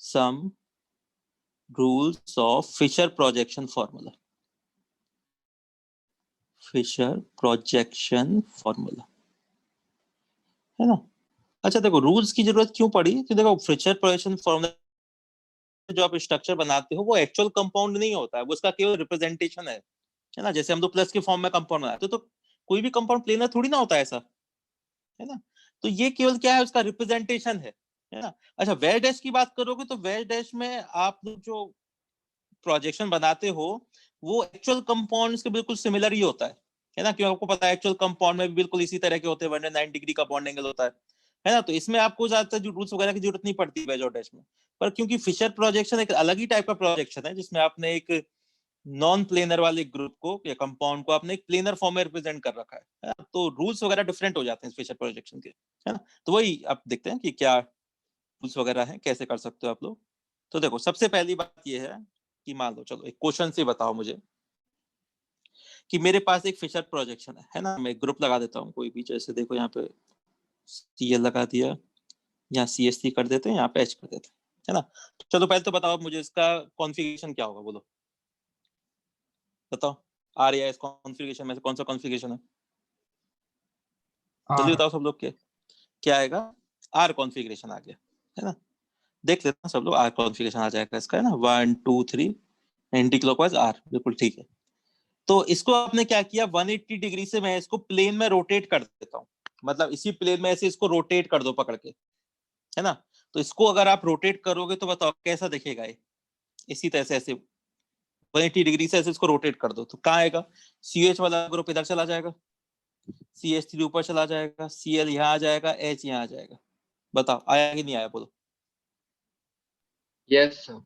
some rules of Fisher projection formula. Fisher projection formula है ना। अच्छा देखो रूल्स की जरूरत क्यों पड़ी, तो देखो फिशर प्रोजेक्शन फॉर्मूला जो आप स्ट्रक्चर बनाते हो वो एक्चुअल कंपाउंड नहीं होता है, वो उसका केवल रिप्रेजेंटेशन है ना। जैसे हम तो प्लस के फॉर्म में कंपाउंड बनाते तो कोई भी कंपाउंड प्लेनर थोड़ी ना होता है ऐसा, है ना। तो ये केवल क्या है, उसका रिप्रेजेंटेशन है ना। अच्छा वेयर डैश की बात करोगे तो वेयर डैश में आप जो प्रोजेक्शन बनाते हो वो एक्चुअल कंपाउंड्स के बिल्कुल सिमिलर ही होता है ना, क्योंकि आपको पता है एक्चुअल कंपाउंड में भी बिल्कुल इसी तरह के होते हैं, 109 डिग्री का बॉन्ड एंगल होता है ना। तो इसमें आपको ज्यादातर जो रूल्स वगैरह की जरूरत नहीं पड़ती वेज और डैश में। पर क्योंकि फिशर प्रोजेक्शन एक अलग ही टाइप का प्रोजेक्शन है जिसमें आपने एक नॉन प्लेनर वाले ग्रुप को या कंपाउंड को आपने एक प्लेनर फॉर्म में रिप्रेजेंट कर रखा है, तो रूल्स वगैरह डिफरेंट हो जाते हैं फिशर प्रोजेक्शन के, है ना। तो वही आप देखते हैं कि क्या रूल्स वगैरह हैं, कैसे कर सकते हो आप लोग। तो देखो सबसे पहली बात ये है कि मान लो, चलो एक क्वेश्चन से बताओ मुझे कि मेरे पास एक फिशर प्रोजेक्शन है ना। मैं ग्रुप लगा देता हूँ कोई भी, जैसे देखो यहाँ पे CL लगा दिया, यहाँ CH3 कर देते हैं, यहाँ पे H कर देते हैं, है ना। चलो पहले तो बताओ मुझे इसका कॉन्फ़िगरेशन क्या होगा, बोलो बताओ। आर या एस कॉन्फ़िगरेशन में से कौन सा कॉन्फ़िगरेशन है, जल्दी बताओ सब लोग के क्या आएगा। आर कॉन्फ़िगरेशन आ गया, है ना। देख लेते हैं सब लोग, आर कॉन्फ़िगरेशन आ जाएगा इसका, है ना। 1 2 3 एंटी क्लॉकवाइज आर, बिल्कुल ठीक है। तो इसको आपने क्या किया, 180 डिग्री से मैं इसको प्लेन में रोटेट कर देता हूँ, मतलब इसी प्लेन में ऐसे इसको रोटेट कर दो पकड़ के, है ना। तो इसको अगर आप रोटेट करोगे तो बताओ कैसा दिखेगा ये, इसी तरह से ऐसे 180 डिग्री से ऐसे इसको रोटेट कर दो तो कहाँ आएगा, CH वाला ग्रुप इधर चला जाएगा, CH3 ऊपर चला जाएगा, Cl यहाँ आ जाएगा, H यहाँ आ जाएगा। बताओ आया कि नहीं आया, बोलो। Yes sir.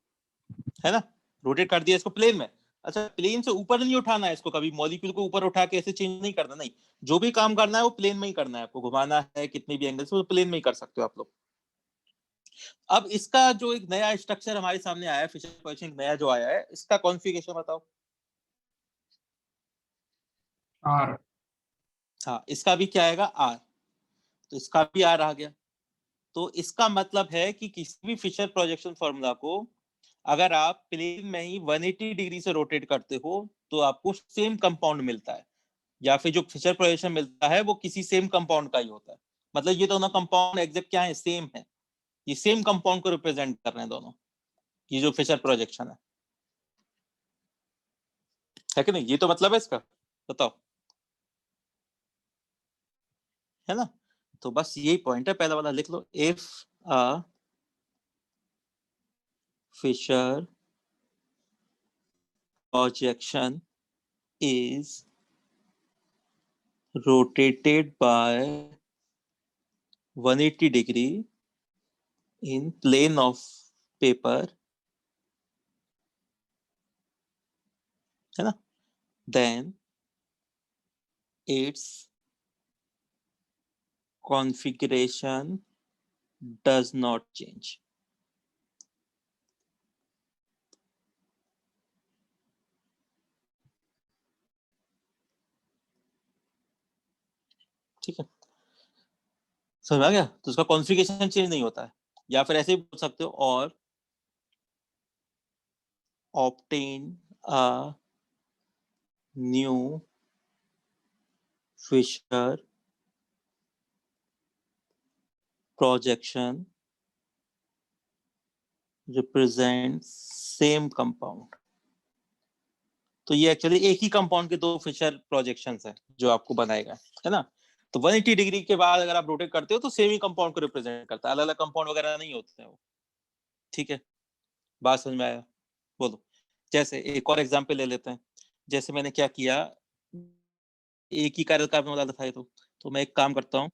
है ना, रोटेट कर दिया इसको प्लेन में। अच्छा प्लेन से ऊपर नहीं उठाना है इसको, कभी मॉलिक्यूल को ऊपर उठा के ऐसे चेंज नहीं करना, नहीं, जो भी काम करना है वो प्लेन में ही करना है आपको, घुमाना है कितने भी एंगल से वो प्लेन में ही कर सकते हो आप लोग। अब इसका जो एक नया स्ट्रक्चर हमारे सामने आया है, फिशर प्रोजेक्शन नया जो आया है, इसका कॉन्फ़िगरेशन बताओ। आर। हाँ इसका भी क्या आएगा, आर। तो इसका भी आर आ गया। तो इसका मतलब है कि किसी भी फिशर प्रोजेक्शन फॉर्मूला को अगर आप प्लेन में ही 180 डिग्री से रोटेट करते हो तो आपको सेम कंपाउंड मिलता है, या फिर जो फिशर प्रोजेक्शन मिलता है वो किसी सेम कंपाउंड का ही होता है। मतलब ये दोनों कंपाउंड एग्जैक्ट क्या है, सेम है, ये सेम कंपाउंड को रिप्रेजेंट कर रहे हैं दोनों, ये जो फिशर प्रोजेक्शन है कि नहीं, ये तो मतलब है इसका, बताओ, है ना। तो बस यही पॉइंट है, पहला वाला लिख लो, if a Fischer projection is rotated by 180 degree in plane of paper, है ना, then its configuration does not change. ठीक है, समझ आ गया। तो उसका कॉन्फ़िगरेशन चेंज नहीं होता है, या फिर ऐसे ही बोल सकते हो, और obtain a new Fisher projection represents same compound। तो ये एक्चुअली एक ही कंपाउंड के दो फिशर प्रोजेक्शंस हैं जो आपको बनाएगा, है ना। तो 180 डिग्री के बाद अगर आप रोटेट करते हो तो सेम ही कंपाउंड को रिप्रेजेंट करता है, अलग अलग कंपाउंड वगैरह नहीं होते हैं वो। ठीक है, बात समझ में आया, बोलो। जैसे एक और एग्जांपल ले लेते हैं, जैसे मैंने क्या किया, एक ही कार्बन वाला था ये, तो मैं एक काम करता हूँ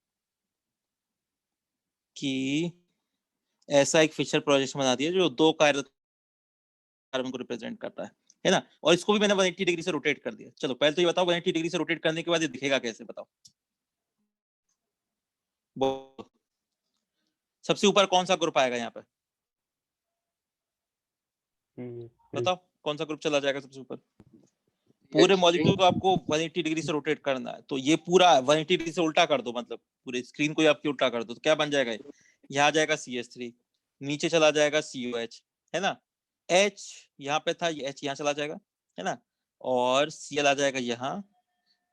कि ऐसा एक फिशर प्रोजेक्शन बना दिया जो दो कार्बन को रिप्रेजेंट करता है ना। और इसको भी मैंने 180 डिग्री से रोटेट कर दिया। चलो पहले तो ये बताओ 180 डिग्री से रोटेट करने के बाद ये दिखेगा कैसे, बताओ। सबसे ऊपर कौन सा ग्रुप आएगा यहाँ पे, बताओ कौन सा ग्रुप चला जाएगा सबसे ऊपर। पूरे मॉलिक्यूल को आपको 180 डिग्री से रोटेट करना है, तो ये पूरा 180 डिग्री से उल्टा कर दो, मतलब पूरे स्क्रीन को ही आपकी उल्टा कर दो, तो क्या बन जाएगा, यहाँ आ जाएगा CH3, नीचे चला जाएगा COH, है ना, H यहाँ पे था, ये H यहाँ चला जाएगा, है ना, और Cl आ जाएगा यहाँ,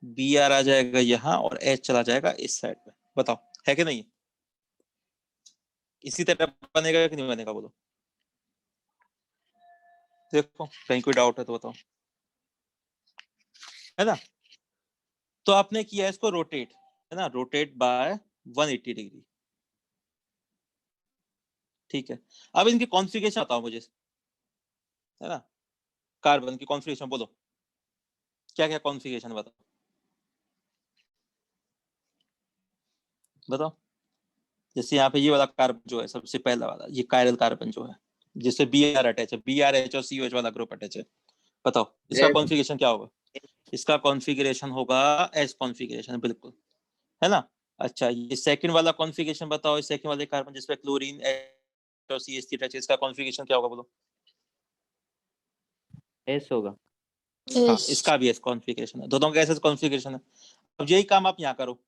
Br आ जाएगा यहाँ, और H चला जाएगा इस साइड पे। बताओ है कि नहीं? इसी तरह बनेगा कि नहीं बनेगा बोलो? देखो कहीं कोई डाउट है तो बताओ, है ना। तो आपने किया इसको रोटेट, है ना, रोटेट बाय 180 डिग्री, ठीक है। अब इनकी कॉन्फ़िगरेशन बताओ मुझे, है ना, कार्बन की कॉन्फ़िगरेशन बोलो, क्या क्या कॉन्फ़िगरेशन बताओ, बताओ। जैसे यहाँ पे ये वाला कार्बन जो है सबसे पहला वाला, ये कायरल कार्बन जो है जिससे Br अटैच है, BrH और COH वाला ग्रुप अटैच है, बताओ इसका कॉन्फ़िगरेशन क्या होगा? इसका कॉन्फ़िगरेशन होगा एस कॉन्फ़िगरेशन, बिल्कुल, है ना। अच्छा ये सेकंड वाला कॉन्फ़िगरेशन बताओ, इस सेकंड वाले कार्बन जिसपे क्लोरीन और CH3 अटैच है, इसका कॉन्फ़िगरेशन क्या होगा बोलो? एस होगा। हाँ इसका भी एस कॉन्फ़िगरेशन है, दोनों का एस कॉन्फ़िगरेशन है। अब यही काम आप यहाँ करो,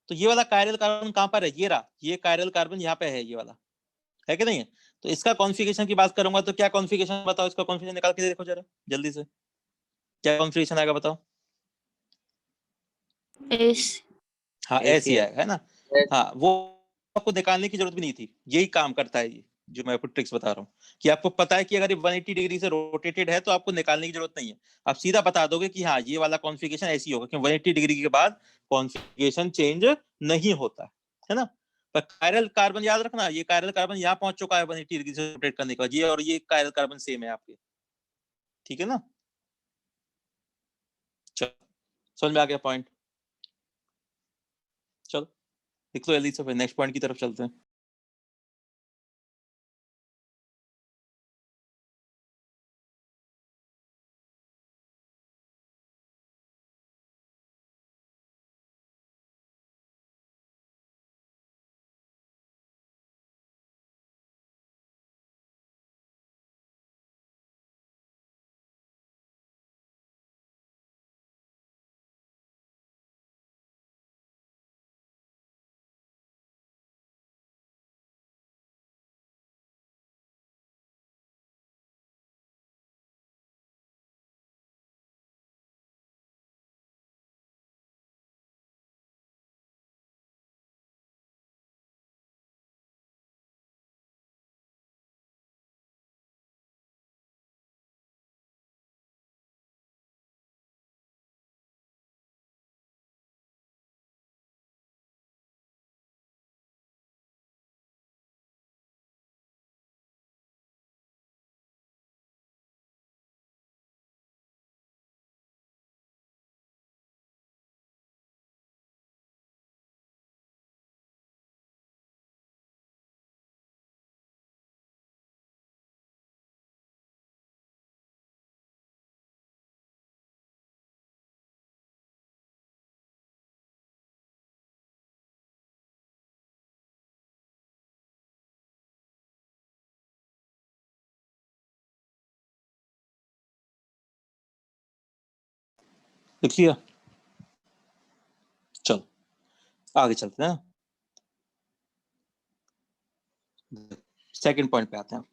तो ये वाला कायरल कार्बन कहाँ पर है? ये रहा, ये कायरल कार्बन यहाँ पे है, ये वाला है कि नहीं है? तो इसका कॉन्फ़िगरेशन की बात करूंगा तो क्या कॉन्फ़िगरेशन बताओ, इसका कॉन्फ़िगरेशन निकाल के देखो जरा जल्दी से, क्या कॉन्फ़िगरेशन आएगा बताओ? एस। हाँ एस ही आएगा, है ना। हाँ वो आपको निकालने की जरूरत भी नहीं थी, यही काम करता है ये जो मैं आपको ट्रिक्स बता रहा हूँ, कि आपको पता है कि अगर ये 180 डिग्री से रोटेटेड है तो आपको निकालने की जरूरत नहीं है, आप सीधा बता दोगे कि हाँ ये वाला कॉन्फ़िगरेशन ऐसी होगा, क्योंकि 180 डिग्री के बाद कॉन्फ़िगरेशन चेंज नहीं होता है ना। पर कायरल कार्बन याद रखना, ये कायरल कार्बन यहाँ पहुंच चुका है 180 डिग्री से रोटेट करने के बाद, ये और ये कायरल कार्बन सेम है आपके, ठीक है ना। चलो समझ में आ गया पॉइंट? चलो लिख लो जल्दी से, फिर नेक्स्ट पॉइंट की तरफ चलते हैं। लिख लिया? चलो आगे चलते हैं, सेकंड पॉइंट पे आते हैं।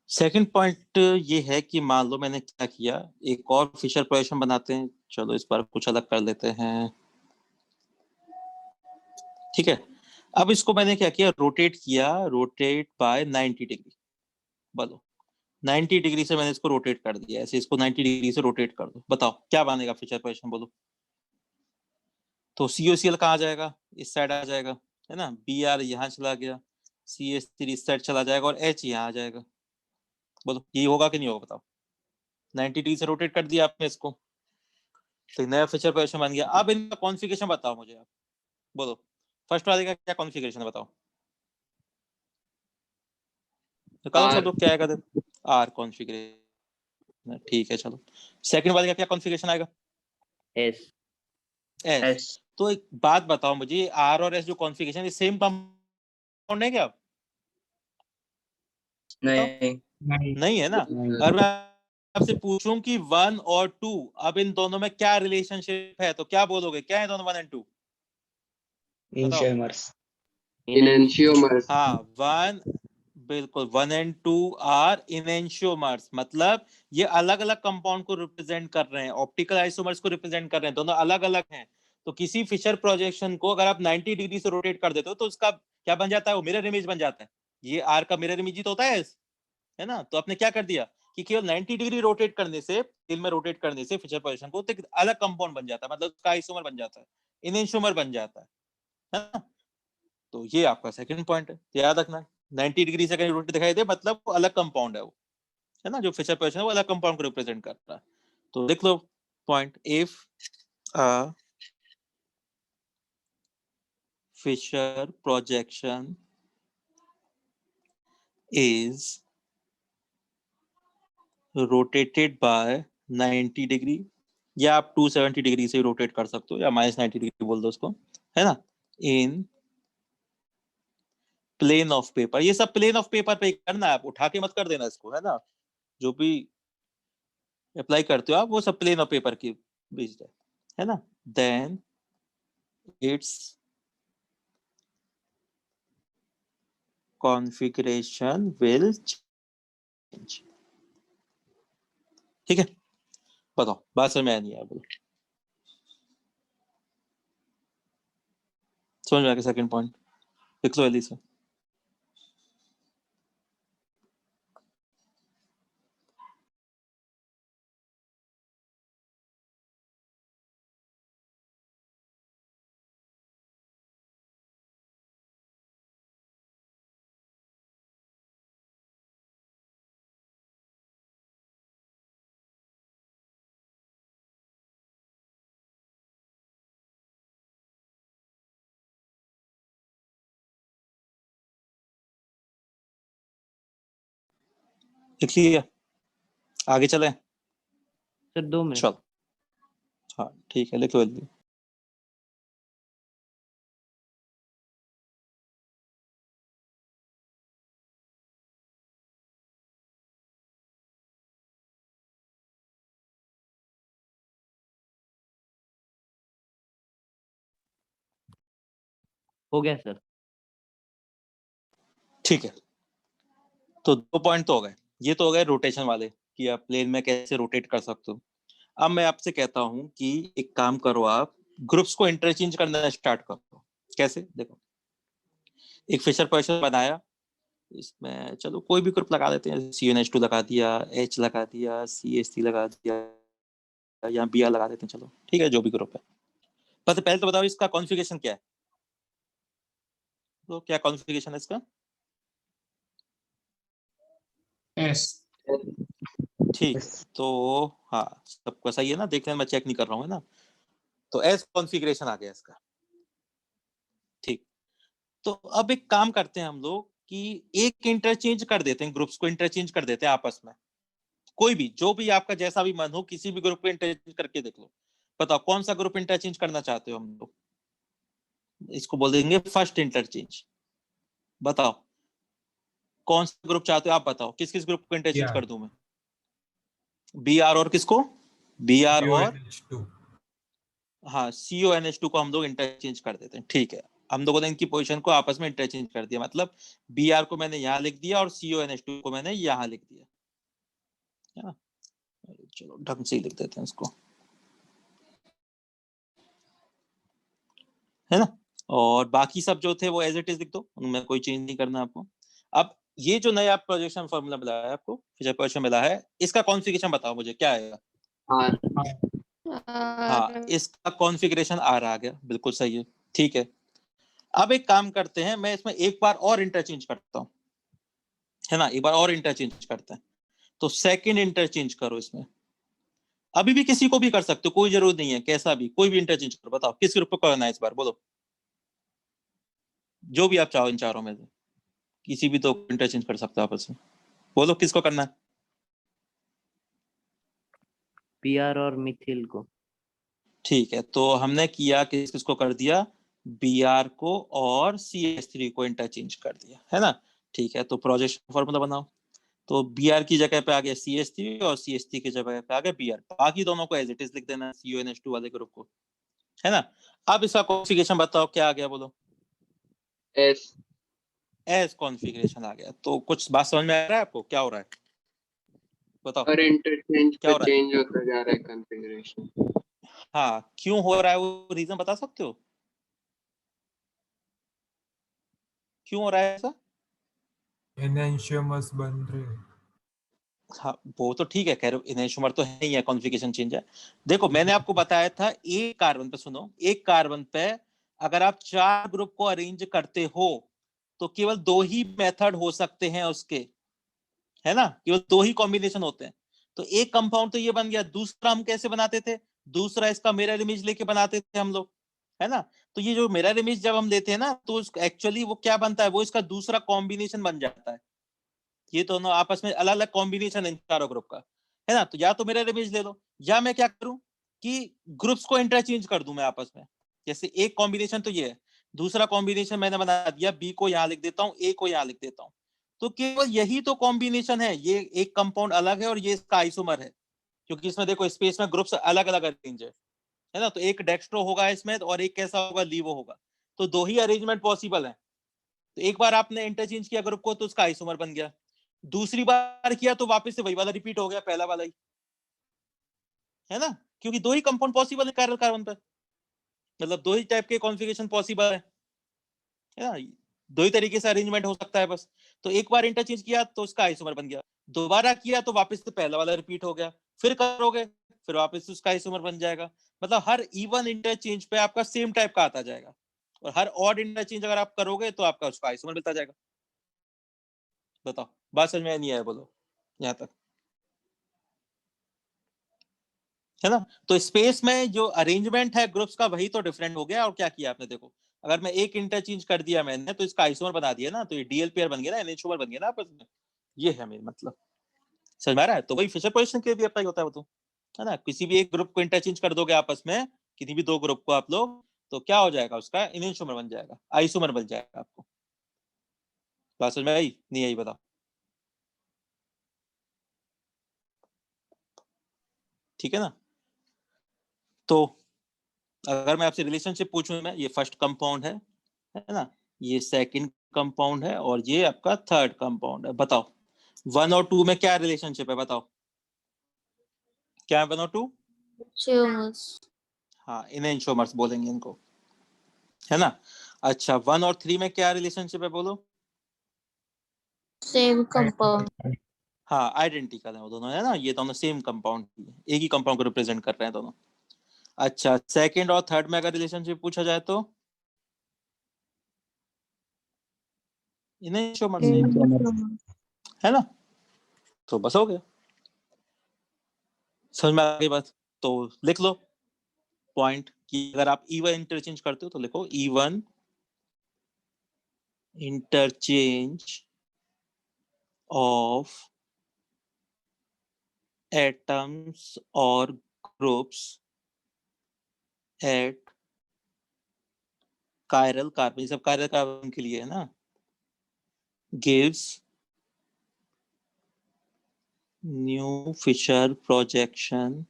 सेकंड पॉइंट ये है कि मान लो मैंने क्या किया, एक और फिशर प्रोजेक्शन बनाते हैं, चलो इस बार कुछ अलग कर लेते हैं, ठीक है। अब इसको मैंने क्या किया, रोटेट किया, रोटेट बाय 90 डिग्री, बोलो 90 डिग्री से मैंने इसको रोटेट कर दिया, ऐसे इसको 90 डिग्री से रोटेट कर दो, बताओ क्या बनेगा फिशर प्रोजेक्शन बोलो? तो COCl कहाँ आ जाएगा? इस साइड आ जाएगा, है ना, Br यहाँ चला गया, CH3 इस साइड चला जाएगा, और H यहाँ आ जाएगा, बोलो ये होगा कि नहीं होगा बताओ? 90 डिग्री से रोटेट कर दिया आपने इसको, तो नया फीचर पोजीशन बन गया। अब इनका कॉन्फ़िगरेशन बताओ मुझे, आप बोलो फर्स्ट वाले का क्या कॉन्फ़िगरेशन है बताओ, निकालो सब लोग, क्या आएगा देखो, आर कॉन्फ़िगरेशन, ठीक है। चलो सेकंड वाले का क्या कॉन्फ़िगरेशन आएगा? एस। एस। तो एक बात बताओ मुझे, आर और एस जो कॉन्फ़िगरेशन है सेम कंपाउंड है क्या? नहीं नहीं है ना। अगर मैं आपसे पूछूं कि 1 और 2, अब इन दोनों में क्या रिलेशनशिप है, तो क्या बोलोगे, क्या है दोनों 1 और 2? इंशेमर्स। enantiomers. हाँ, वन, बिल्कुल 1 and 2 आर इनएंशियोमर्स, मतलब ये अलग अलग कंपाउंड को रिप्रेजेंट कर रहे हैं, ऑप्टिकल आइसोमर्स को रिप्रेजेंट कर रहे हैं, दोनों अलग अलग हैं। तो किसी फिशर प्रोजेक्शन को अगर आप 90 डिग्री से रोटेट कर देते हो तो उसका क्या बन जाता है, वो मिरर इमेज बन जाता है। ये आर का मिरर इमेज ही तो होता है ना। तो आपने क्या कर दिया कि केवल 90 डिग्री रोटेट करने से, दिल में रोटेट करने से फिशर पोजीशन को, तो एक अलग कंपाउंड बन जाता है, मतलब उसका आइसोमर बन जाता है, इनएंशियोमर बन जाता है ना। तो ये आपका सेकंड पॉइंट है, याद रखना। 90 डिग्री से कहीं रोटेट दिखाई दे मतलब वो अलग कंपाउंड है, वो है ना, जो फिशर पोजीशन है वो अलग कंपाउंड को रिप्रेजेंट कर रहा है। तो देख लो point, if a Fischer projection is rotated by 90 degree, या आप 270 डिग्री से रोटेट कर सकते हो, या -90 डिग्री बोल दो उसको, है ना, इन प्लेन ऑफ पेपर। ये सब प्लेन ऑफ पेपर पे करना है, आप उठा के मत कर देना इसको, है ना। जो भी अप्लाई करते हो आप वो सब प्लेन ऑफ पेपर की बेस्ड है ना। Then its configuration will change. ठीक है, बताओ बात समझ में आया नहीं आया, बोलो। समझ में आ गया सेकंड पॉइंट, लिख लो जल्दी से। लिख लिया, आगे चले। Sir 2 minute. चलो हाँ ठीक है, लिख लो जल्दी। हो गया सर। ठीक है, तो 2 पॉइंट तो हो गए। ये तो हो गए रोटेशन वाले, कि आप प्लेन में कैसे रोटेट कर सकते हो। अब मैं आपसे कहता हूं कि एक काम करो, आप ग्रुप्स को इंटरचेंज करना स्टार्ट करो। कैसे, देखो, एक फिशर पोजीशन बनाया, इसमें चलो कोई भी ग्रुप लगा देते हैं, CnH2 लगा दिया, H लगा दिया, CH3 लगा दिया, या Br लगा देते हैं, चलो ठीक है, जो भी ग्रुप है। बस पहले तो बताओ इसका कॉन्फ़िगरेशन क्या है, तो क्या कॉन्फ़िगरेशन है इसका। एस। ठीक है, तो हाँ सबका सही है ना, देखने में मैं चेक नहीं कर रहा हूँ, है ना। तो एस कॉन्फ़िगरेशन आ गया इसका। ठीक, तो अब एक काम करते हैं हम लोग कि एक इंटरचेंज कर देते हैं, ग्रुप्स को इंटरचेंज कर देते हैं आपस में। कोई भी, जो भी आपका जैसा भी मन हो, किसी भी ग्रुप को इंटरचेंज करके देख लो। बताओ कौन सा ग्रुप इंटरचेंज करना चाहते हो हम लोग। इसको बोल देंगे फर्स्ट इंटरचेंज। बताओ कौन सा ग्रुप चाहते हो आप, बताओ किस किस ग्रुप को इंटरचेंज कर दूं मैं। Br और किसको, Br और CONH2। हाँ CONH2 को हम लोग इंटरचेंज कर देते हैं। ठीक है, हम लोगों ने इनकी पोजीशन को आपस में इंटरचेंज कर दिया, मतलब Br को मैंने यहाँ लिख दिया और CONH2 को मैंने यहाँ लिख दिया, है ना। चलो ढंग से ही लिख देते हैं इसको, है ना। और बाकी सब जो थे वो एज इट इज लिख दो, उनमें कोई चेंज नहीं करना आपको। अब ये जो नया प्रोजेक्शन फॉर्मूला मिला है आपको, फिशर पोजीशन मिला है, इसका कॉन्फ़िगरेशन बताओ मुझे क्या आएगा। हाँ, इसका कॉन्फ़िगरेशन आर आ गया, बिल्कुल सही है। ठीक है, अब एक काम करते हैं, मैं इसमें एक बार और इंटरचेंज करता हूँ, है ना, एक बार और इंटरचेंज करते हैं। तो सेकंड इंटरचेंज करो इसमें, अभी भी किसी को भी कर सकते हो, कोई जरूरत नहीं है, कैसा भी कोई भी इंटरचेंज करो। बताओ किस ग्रुप को करना है इस बार, बोलो जो भी आप चाहो इन चारों में से किसी भी तो इंटरचेंज कर सकते हो आपस में, बोलो किसको करना है। PR और मिथिल को। ठीक है, तो हमने किया किस किसको कर दिया, Br को और CH3 को इंटरचेंज कर दिया, है ना। ठीक है, तो प्रोजेक्शन फॉर्मूला बनाओ। तो Br की जगह पे आ गया CH3 और CH3 की जगह पे आ गया Br, बाकी दोनों को एज इट इज लिख देना, CONH2 वाले ग्रुप को, है ना। अब इसका कॉन्फ़िगरेशन बताओ क्या आ गया, बोलो। एस। एस कॉन्फ़िगरेशन आ गया। तो कुछ बात समझ में आ रहा है आपको क्या हो रहा है? बताओ और इंटरचेंज क्या पे हो रहा है? चेंज होता जा रहा है कॉन्फ़िगरेशन। हाँ, क्यों हो रहा है वो रीजन बता सकते हो? क्यों हो रहा है ऐसा? एनेंशियमस बन रहे हैं। हाँ, वो तो ठीक है, कह रहे हो इनेंशियोमर तो है ही है, कॉन्फ़िगरेशन चेंज है। देखो मैंने आपको बताया था एक कार्बन पे, सुनो, एक कार्बन पे अगर आप 4 ग्रुप को अरेंज करते हो तो केवल 2 ही मेथड हो सकते हैं उसके, है ना? केवल 2 ही कॉम्बिनेशन होते हैं। तो एक कंपाउंड तो ये बन गया, दूसरा हम कैसे बनाते थे? दूसरा इसका मिरर इमेज लेके बनाते थे हम लोग, है ना? तो ये जो मिरर इमेज जब हम लेते हैं ना, तो एक्चुअली वो क्या बनता है, वो इसका दूसरा कॉम्बिनेशन बन जाता है। ये दोनों आपस में अलग अलग कॉम्बिनेशन है इन चारों ग्रुप का, है ना? तो या तो मिरर इमेज ले लो, या मैं क्या करूं कि ग्रुप्स को इंटरचेंज कर दूं मैं आपस में। जैसे एक कॉम्बिनेशन तो ये है, दूसरा कॉम्बिनेशन मैंने बना दिया, बी को यहां लिख देता हूं, ए को यहां लिख देता हूं। तो केवल यही तो कॉम्बिनेशन है, ये एक कंपाउंड अलग है और ये इसका आइसोमर है, क्योंकि इसमें देखो स्पेस में ग्रुप्स अलग अलग अरेंज है ना? तो एक डेक्स्ट्रो होगा इसमें और एक कैसा होगा, लीवो होगा। तो 2 ही अरेंजमेंट पॉसिबल है। तो एक बार आपने इंटरचेंज किया ग्रुप को तो उसका आइसोमर बन गया, दूसरी बार किया तो वापस से वही वाला रिपीट हो गया, पहला वाला ही, है ना? क्योंकि 2 ही कंपाउंड पॉसिबल है कायरल कार्बन पर, मतलब 2 ही टाइप के कॉन्फ़िगरेशन पॉसिबल है ना? 2 ही तरीके से अरेंजमेंट हो सकता है बस। तो एक बार इंटरचेंज किया तो उसका आइसोमर बन गया, दोबारा किया तो वापस से पहला वाला रिपीट हो गया, फिर करोगे फिर वापस से उसका आइसोमर बन जाएगा। मतलब हर इवन इंटरचेंज पे आपका सेम टाइप का आता जाएगा, और हर ऑड इंटरचेंज अगर आप करोगे तो आपका उसका आइसोमर मिलता जाएगा। बताओ बात समझ में नहीं आया? बोलो यहाँ तक, है ना? तो स्पेस में जो अरेंजमेंट है ग्रुप्स का वही तो डिफरेंट हो गया। और क्या किया आपने, देखो अगर मैं एक इंटरचेंज कर दिया मैंने तो इसका आइसोमर बना दिया ना, तो ये डीएल पेयर बन गया ना, एनएचओमर बन गया ना आपस में। ये है मेरा मतलब, समझ में आ रहा है? तो वही फिशर पोजीशन के लिए भी अप्लाई होता है वो तो, है ना? किसी भी एक ग्रुप को इंटरचेंज कर दोगे आपस में, किसी भी 2 ग्रुप को आप लोग, तो क्या हो जाएगा, उसका एनएचओमर बन जाएगा, आइसोमर बन जाएगा। आपको बात समझ में आई नहीं आई? बताओ। ठीक है ना? तो अगर मैं आपसे रिलेशनशिप पूछूं, मैं, ये फर्स्ट कंपाउंड है ना, ये सेकंड कंपाउंड है और ये आपका थर्ड कंपाउंड है, बताओ 1 और 2 में क्या रिलेशनशिप है? बताओ क्या है 1 और 2? हाँ, इनेंशियोमर्स बोलेंगे इनको, है ना? अच्छा 1 और 3 में क्या रिलेशनशिप है, बोलो? Same compound. हाँ, आइडेंटिकल है वो दोनों, है ना? ये दोनों सेम कंपाउंड, एक ही कंपाउंड को रिप्रेजेंट कर रहे हैं दोनों। अच्छा सेकंड और थर्ड में अगर रिलेशनशिप पूछा जाए तो इनेंशियोमर से, है ना? तो बस हो गया, समझ में आ गई बात? तो लिख लो पॉइंट कि अगर आप E1 इंटरचेंज करते हो तो लिखो E1 इंटरचेंज ऑफ एटम्स और ग्रुप्स एट कायरल कार्बन, ये सब कायरल कार्बन के लिए है ना, gives new Fischer projection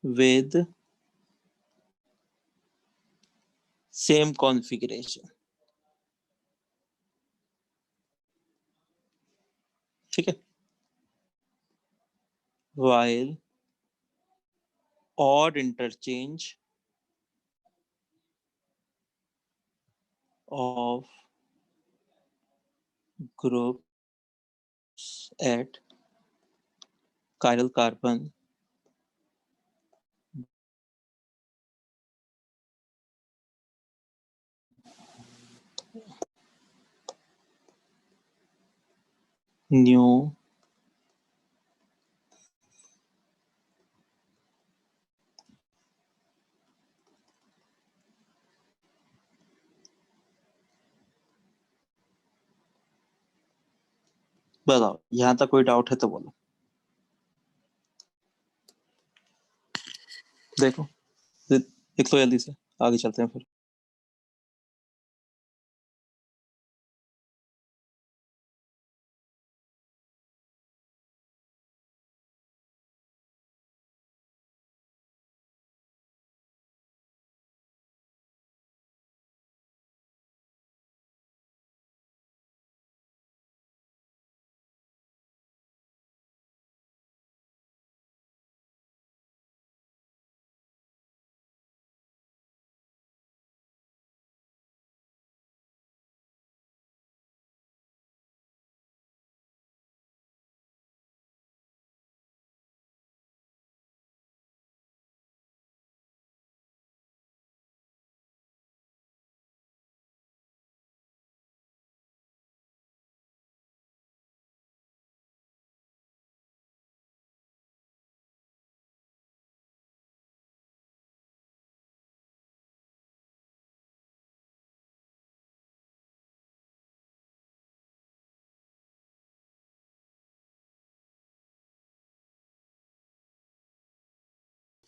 with same configuration। ठीक है? while odd interchange of groups at chiral carbon new बताओ यहां तक कोई डाउट है तो बोलो। देखो लिख लो जल्दी से, आगे चलते हैं फिर।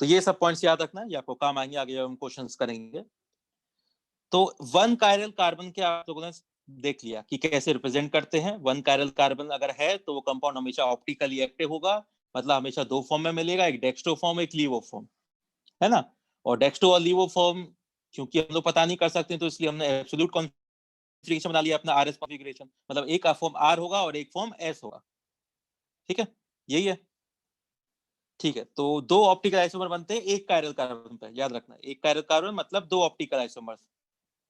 तो ये सब पॉइंट्स याद रखना, ये आपको काम आएंगे आगे जब हम क्वेश्चंस करेंगे। तो वन कायरल कार्बन के आप लोगों ने देख लिया कि कैसे रिप्रेजेंट करते हैं। वन कायरल कार्बन अगर है तो वो कंपाउंड हमेशा ऑप्टिकली एक्टिव होगा, मतलब हमेशा दो फॉर्म में मिलेगा, एक डेक्स्ट्रो फॉर्म एक लीवो फॉर्म, है ना। और डेक्स्ट्रो और लीवो फॉर्म क्योंकि हम लोग पता नहीं कर सकते तो इसलिए हमने एब्सोल्यूट कॉन्फिगरेशन बना लिया अपना आरएस कॉन्फिगरेशन, मतलब एक फॉर्म आर होगा और एक फॉर्म एस होगा, ठीक है, यही है। ठीक है, तो दो ऑप्टिकल आइसोमर बनते हैं एक कायरल कार्बन पे, याद रखना एक कायरल कार्बन मतलब दो ऑप्टिकल आइसोमर्स,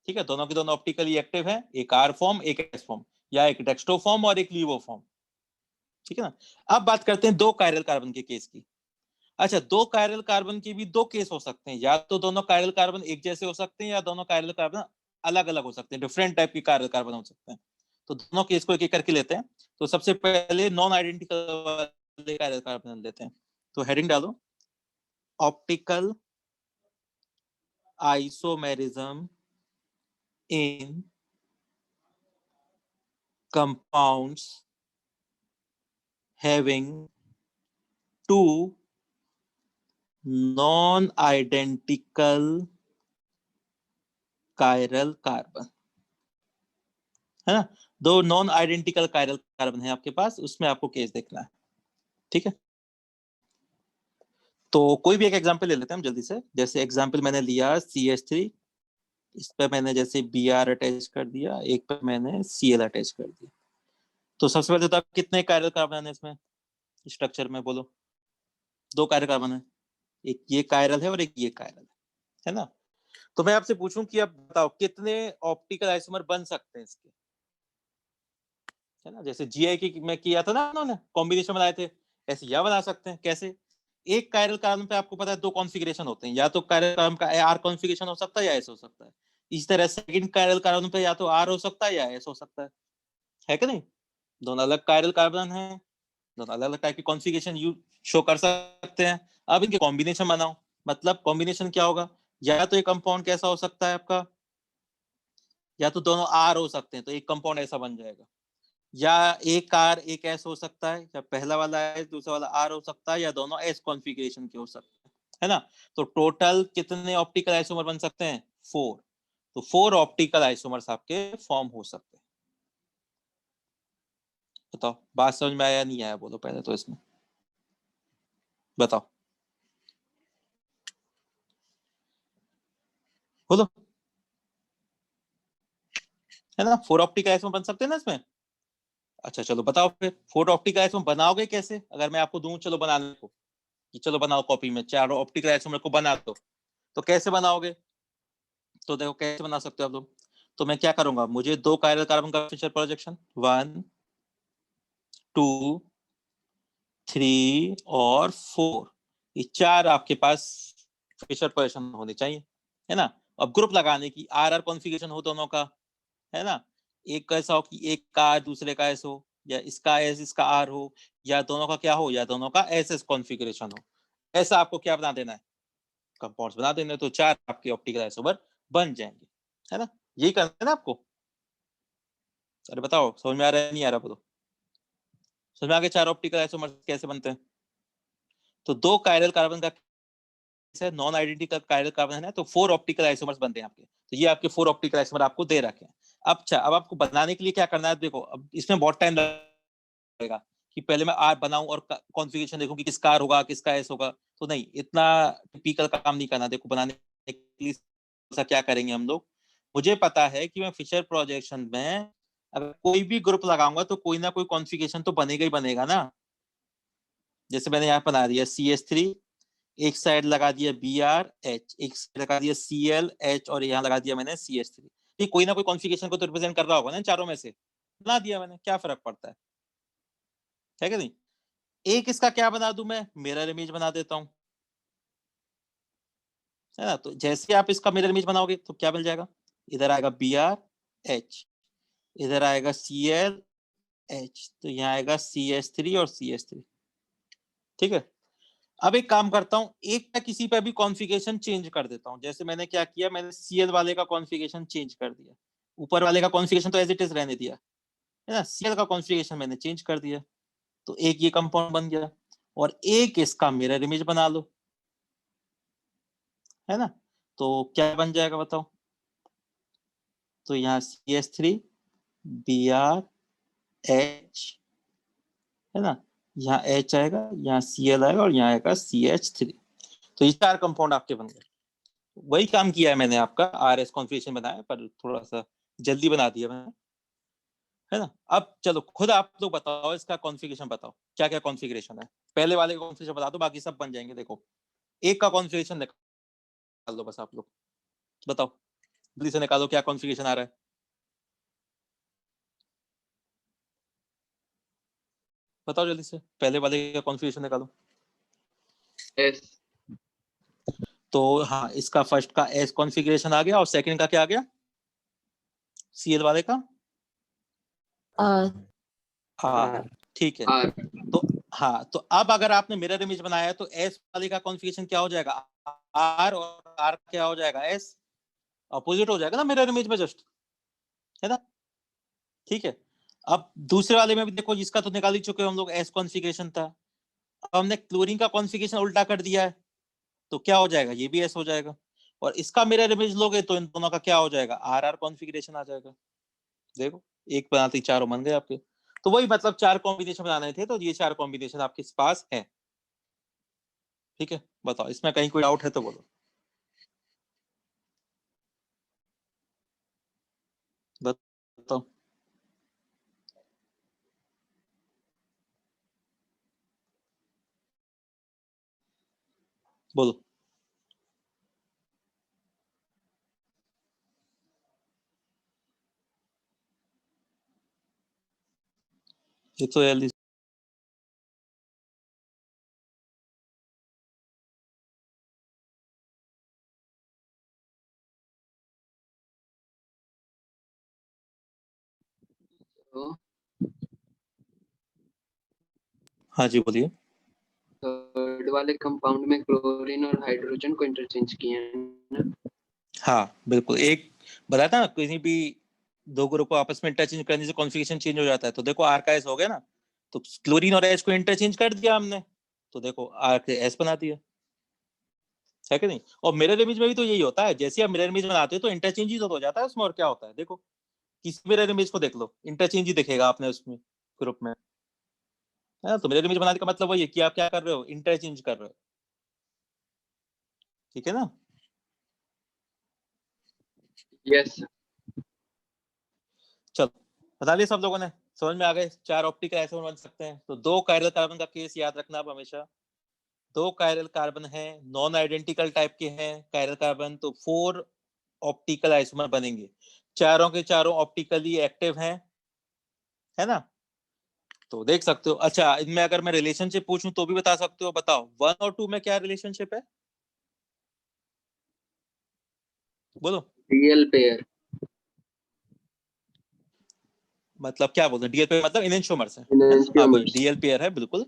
ठीक है, दोनों के दोनों ऑप्टिकली एक्टिव है, एक आर फॉर्म एक एस फॉर्म, या एक डेक्स्ट्रो फॉर्म और एक लीवो फॉर्म, ठीक है ना। अब बात करते हैं दो कायरल कार्बन के केस की। अच्छा, दो कायरल कार्बन के भी दो केस हो सकते हैं, या तो दोनों कायरल कार्बन एक जैसे हो सकते हैं या दोनों कायरल कार्बन अलग अलग हो सकते हैं, डिफरेंट टाइप के कायरल कार्बन हो सकते हैं। तो दोनों केस को एक एक करके लेते हैं। तो सबसे पहले नॉन आइडेंटिकल वाले कायरल कार्बन लेते हैं। तो हेडिंग डालो, optical isomerism in compounds having two non-identical chiral carbon, है ना। दो नॉन आइडेंटिकल कायरल कार्बन है आपके पास, उसमें आपको केस देखना है, ठीक है। तो कोई भी एक एग्जांपल ले लेते हैं हम जल्दी से। जैसे एग्जांपल मैंने लिया CH3, इस पे मैंने जैसे Br अटैच कर दिया, एक पे मैंने Cl अटैच कर दिया। तो सबसे पहले तो कितने कायरल कार्बन है इसमें स्ट्रक्चर में, बोलो। दो कायरल कार्बन है, एक ये कायरल है और एक ये कायरल है ना। तो मैं आपसे पूछूं कि अब बताओ कितने ऑप्टिकल आइसोमर बन सकते हैं इसके, है ना। जैसे GI की में किया था ना उन्होंने, कॉम्बिनेशन बनाए थे, ऐसे यह बना सकते हैं। कैसे? एक कायरल कार्बन पे आपको पता है दो कॉन्फ़िगरेशन होते हैं, या तो कायरल कार्बन का आर कॉन्फ़िगरेशन हो सकता है या एस हो सकता है। इस तरह सेकंड कायरल कार्बन पे या तो आर हो सकता है या एस हो सकता है कि नहीं। दोनों अलग कायरल कार्बन है, दोनों अलग अलग टाइप की कॉन्फ़िगरेशन यू शो कर सकते हैं। अब इनके कॉम्बिनेशन बनाओ, मतलब कॉम्बिनेशन क्या होगा, या तो एक कंपाउंड कैसा हो सकता है आपका, या तो दोनों आर हो सकते हैं तो एक कंपाउंड ऐसा बन जाएगा, या एक आर एक एस हो सकता है, या पहला वाला एस दूसरा वाला आर हो सकता है, या दोनों एस कॉन्फ़िगरेशन के हो सकते हैं, है ना। तो टोटल कितने ऑप्टिकल आइसोमर बन सकते हैं? 4। तो 4 ऑप्टिकल आइसोमर्स आपके फॉर्म हो सकते हैं। बताओ बात समझ में आया नहीं आया, बोलो पहले तो इसमें बताओ, बोलो, है ना। 4 ऑप्टिकल आइसोमर बन सकते हैं ना इसमें। अच्छा चलो बताओ फिर 4 ऑप्टिकल आइसोमर बनाओगे कैसे? अगर मैं आपको दूं चलो बनाने को कि चलो बनाओ कॉपी में 4 ऑप्टिकल आइसोमर को बना दो, तो कैसे बनाओगे? तो देखो कैसे बना सकते हो आप लोग। तो मैं क्या करूंगा, मुझे दो कायरल कार्बन का फिशर प्रोजेक्शन 1 2 3 और 4, ये चार आपके पास फिशर प्रोजेक्शन होने चाहिए, है ना। अब ग्रुप लगाने की आर कॉन्फ़िगरेशन हो दोनों का, है ना। एक कैसा हो कि एक का आर दूसरे का एस हो, या इसका एस इसका आर हो, या दोनों का क्या हो, या दोनों का एस एस कॉन्फ़िगरेशन हो। ऐसा आपको क्या बना देना है, कंपाउंड्स बना देने, तो चार आपके ऑप्टिकल आइसोमर बन जाएंगे, है ना। यही करना है ना आपको। अरे बताओ समझ में आ रहा है नहीं आ रहा, बोलो। समझ में आ गया चार ऑप्टिकल आइसोमर कैसे बनते हैं। तो दो कायरल कार्बन का नॉन आइडेंटिकल कायरल कार्बन है ना, तो 4 ऑप्टिकल आइसोमर्स बनते हैं आपके। तो ये आपके 4 ऑप्टिकल आइसोमर आपको दे रखे हैं। अब अच्छा, अब आपको बनाने के लिए क्या करना है, देखो अब इसमें बहुत टाइम लगेगा कि पहले मैं आर बनाऊं और कॉन्फ़िगरेशन देखूं कि किसका आर होगा किसका एस होगा। तो नहीं, इतना टिपिकल काम नहीं करना। देखो बनाने के लिए क्या करेंगे हम लोग, मुझे पता है कि मैं फिशर प्रोजेक्शन में अगर कोई भी ग्रुप लगाऊंगा तो कोई ना कोई कॉन्फ़िगरेशन तो बनेगा ही बनेगा ना। जैसे मैंने यहाँ बना दिया CH3, एक साइड लगा दिया BrH, एक साइड लगा दिया ClH, और यहाँ लगा दिया मैंने CH3। ये कोई ना कोई कॉन्फ़िगरेशन को तो रिप्रेजेंट कर रहा होगा ना चारों में से, बना दिया मैंने, क्या फर्क पड़ता है कि नहीं। एक इसका क्या बना दूं मैं, मिरर इमेज बना देता हूं, है ना। तो जैसे आप इसका मिरर इमेज बनाओगे तो क्या मिल जाएगा, इधर आएगा BrH, इधर आएगा ClH, तो यहाँ आएगा CH3 और CH3, ठीक है। अब एक काम करता हूँ, एक का किसी पे भी कॉन्फ़िगरेशन चेंज कर देता हूँ। जैसे मैंने क्या किया, मैंने Cl वाले का कॉन्फ़िगरेशन चेंज कर दिया, ऊपर वाले का कॉन्फ़िगरेशन तो एज इट इज रहने दिया, है ना। Cl का कॉन्फ़िगरेशन मैंने चेंज कर दिया, तो एक ये कंपाउंड बन गया। और एक इसका मिरर इमेज बना लो, है ना। तो क्या बन जाएगा बताओ, तो यहाँ CH3 Br H, है ना, यहाँ H आएगा, यहाँ Cl आएगा और यहाँ आएगा CH3। तो ये 4 कंपाउंड आपके बन गए। वही काम किया है मैंने, आपका RS कॉन्फ़िगरेशन बनाया, पर थोड़ा सा जल्दी बना दिया मैंने, है ना। अब चलो खुद आप लोग बताओ, इसका कॉन्फ़िगरेशन बताओ क्या क्या कॉन्फ़िगरेशन है। पहले वाले का कॉन्फ़िगरेशन बता दो, बाकी सब बन जाएंगे। देखो एक का कॉन्फ़िगरेशन निकाल दो बस, आप लोग बताओ जल्दी से, निकालो क्या कॉन्फ़िगरेशन आ रहा है। बताओ जल्दी से, पहले वाले का कॉन्फ़िगरेशन निकालो। S तो हाँ, इसका फर्स्ट का एस कॉन्फ़िगरेशन आ गया, और सेकंड का क्या आ गया, Cl वाले का R। ठीक है। R तो हाँ, तो अब अगर आपने मिरर इमेज बनाया है तो एस वाले का कॉन्फ़िगरेशन क्या हो जाएगा, R, और R क्या हो जाएगा, S। अपोजिट हो जाएगा ना मिरर इमेज में, जस्ट, है ना। ठीक है। अब दूसरे वाले में भी देखो, जिसका तो निकाल ही चुके हम लोग, एस कॉन्फ़िगरेशन था। अब हमने क्लोरीन का कॉन्फ़िगरेशन उल्टा कर दिया है, तो क्या हो जाएगा, ये भी एस हो जाएगा। और इसका मिरर इमेज लोगे तो इन दोनों का क्या हो जाएगा, RR कॉन्फ़िगरेशन आ जाएगा। देखो एक बनाते ही चारों बन गए आपके। तो वही मतलब 4 कॉम्बिनेशन बनाने थे, तो ये 4 कॉम्बिनेशन आपके पास है। ठीक है, बताओ इसमें कहीं कोई डाउट है तो बोलो, बताओ बोलो। ये तो जल्दी तो हाँ जी बोलिए। थर्ड वाले कंपाउंड में क्लोरीन और हाइड्रोजन को इंटरचेंज किए हैं ना? हाँ बिल्कुल, एक बताया था ना, किसी भी दो ग्रुप को आपस में इंटरचेंज करने से कॉन्फ़िगरेशन चेंज हो जाता है। तो देखो आर का एस हो गया ना, तो क्लोरीन और एच को इंटरचेंज कर दिया हमने, तो देखो आर के एस बना दिया, है कि नहीं। और मिरर इमेज में भी तो यही होता है, जैसे आप मिरर इमेज बनाते हो तो इंटरचेंज ही तो हो जाता है उसमें, और क्या होता है देखो, किसी मिरर इमेज को देख लो, इंटरचेंज ही दिखेगा आपने उसमें, ग्रुप में, है ना। तो मिरर इमेज बनाने का मतलब वही है कि आप क्या कर रहे हो, इंटरचेंज कर रहे हो। ठीक है ना। Yes चलो बता लिया सब लोगों ने, समझ में आ गए। 4 ऑप्टिकल आइसोमर बन सकते हैं। तो 2 कायरल कार्बन का केस याद रखना आप हमेशा। 2 कायरल कार्बन है, नॉन आइडेंटिकल टाइप के हैं कायरल कार्बन, तो 4 ऑप्टिकल आइसोमर बनेंगे। चारों के चारों ऑप्टिकली एक्टिव हैं, है ना। तो देख सकते हो। अच्छा, इनमें अगर मैं रिलेशनशिप पूछूं तो भी बता सकते हो, बताओ 1 और 2 में क्या रिलेशनशिप है, बोलो। DL pair मतलब क्या बोलते हैं, डीएल पेयर मतलब इनेंशियोमर्स है ना। हाँ वही enantiomers डीएल पेयर है, बिल्कुल।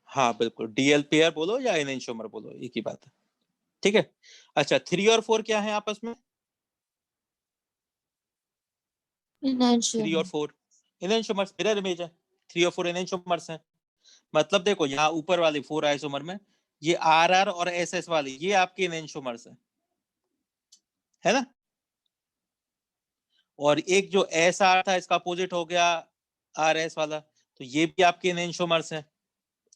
हाँ बिल्कुल, डीएल पेयर बोलो या इनेंशियोमर बोलो, एक ही बात है। ठीक है। अच्छा, 3 और 4 क्या है आपस में, 3 और 4 इनेंशियोमर्स, मिरर इमेज है। 3 और 4 इनेंशियोमर्स हैं। मतलब देखो यहाँ ऊपर वाले 4 आइसोमर में ये RR और SS वाले ये आपके इनेंशियोमर्स हैं, है ना। और एक जो SR था इसका अपोजिट हो गया RS वाला, तो ये भी आपके इनेंशियोमर्स हैं।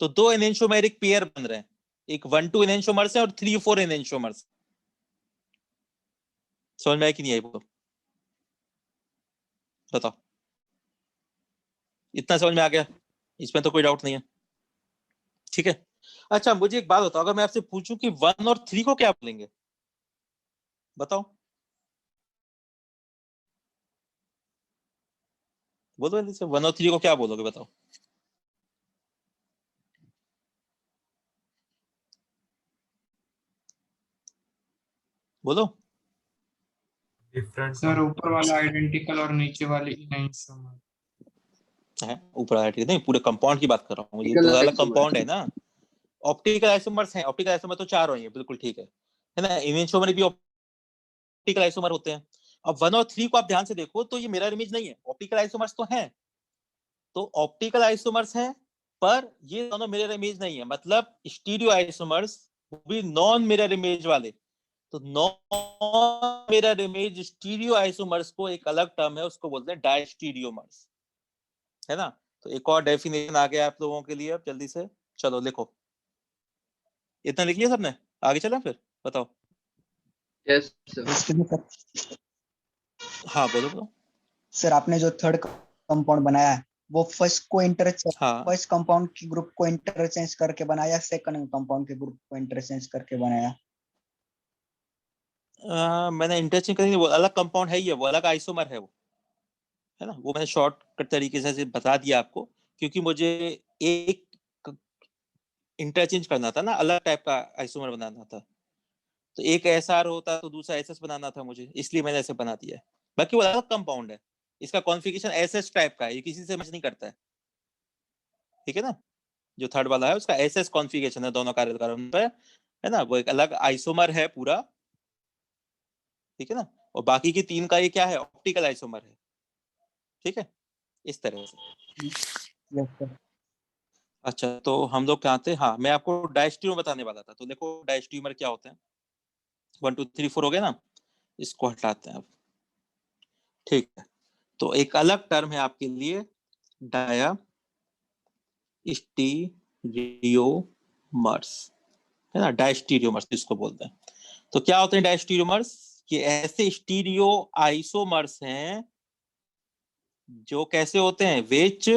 तो 2 इनेंशियोमेरिक पेयर बन रहे हैं, एक 1-2 इनेंशियोमर्स है और 3-4 इनेंशियोमर्स। समझ में आया कि नहीं आई बोलो, बताओ। इतना समझ में आ गया, इसमें तो कोई डाउट नहीं है। ठीक है। अच्छा मुझे एक बात बताओ, अगर मैं आपसे पूछूं कि 1 और 3 को क्या बोलेंगे, बताओ, बोलो जल्दी से, 1 और 3 को क्या बोलोगे, बताओ, बोलो। डिफरेंट सर, ऊपर वाला आइडेंटिकल और नीचे वाले इनेंशियोमर है ऊपर आया, ठीक है, नहीं पूरे कंपाउंड की बात कर रहा हूँ, ये तो optical अलग isomers कंपाउंड है ना। ऑप्टिकल आइसोमर्स हैं, ऑप्टिकल आइसोमर तो 4 हैं, बिल्कुल ठीक है ना। इनेंशियोमर भी ऑप्टिकल आइसोमर होते हैं। अब 1 और 3 को आप ध्यान से देखो तो ये मिरर इमेज नहीं है, ऑप्टिकल आइसोमर्स तो हैं, तो ऑप्टिकल आइसोमर्स हैं, पर ये दोनों मिरर इमेज नहीं है, मतलब स्टीरियो आइसोमर्स भी नॉन मिरर इमेज वाले। तो non mirror image stereo isomers को एक अलग टर्म है, उसको बोलते हैं डायस्टीरियोमर्स, है ना। तो एक और डेफिनेशन आ गया आप लोगों के लिए, अब जल्दी से चलो लिखो। इतना लिख लिया सबने, आगे चलें फिर, बताओ। Yes sir. इसके लिए सर, हाँ बोलो बोलो। सर आपने जो थर्ड कंपाउंड बनाया है वो फर्स्ट को इंटरचेंज, हाँ फर्स्ट कंपाउंड के ग्रुप को इंटरचेंज करके बनाया, सेकंड कंपाउंड के ग्रुप को इंटरचेंज करके बनाया? मैंने इंटरचेंज नहीं बोला, अलग कंपाउंड है ये, वो अलग आइसोमर है वो, है ना। वो मैंने शॉर्टकट तरीके से बता दिया आपको, क्योंकि मुझे एक इंटरचेंज करना था ना, अलग टाइप का आइसोमर बनाना था। तो एक एसआर होता तो दूसरा एसएस बनाना था मुझे, इसलिए मैंने ऐसे बना दिया है। बाकी वो अलग कंपाउंड है, इसका कॉन्फ़िगरेशन एसएस टाइप का है, ये किसी से मैच नहीं करता है, ठीक है ना। जो थर्ड वाला है उसका एसएस कॉन्फ़िगरेशन है दोनों कार्यक्रम पे, है ना। वो एक अलग आइसोमर है पूरा, ठीक है ना। और बाकी की तीन का ये क्या है, ऑप्टिकल आइसोमर है, ठीक है, इस तरह से। Yes sir. अच्छा तो हम लोग क्या थे, हाँ मैं आपको डायस्ट्यूमर बताने वाला था। तो देखो डायस्ट्यूमर क्या होते हैं, 1 2 3 4 हो गए ना, इसको हटाते हैं अब, ठीक है। तो एक अलग टर्म है आपके लिए, डाया स्टीरियोमर्स, है ना, डायस्टीरियोमर्स इसको बोलते हैं। तो क्या होते हैं डायस्टीरियोमर्स, ये ऐसे स्टीरियो आइसोमर्स हैं जो कैसे होते हैं, which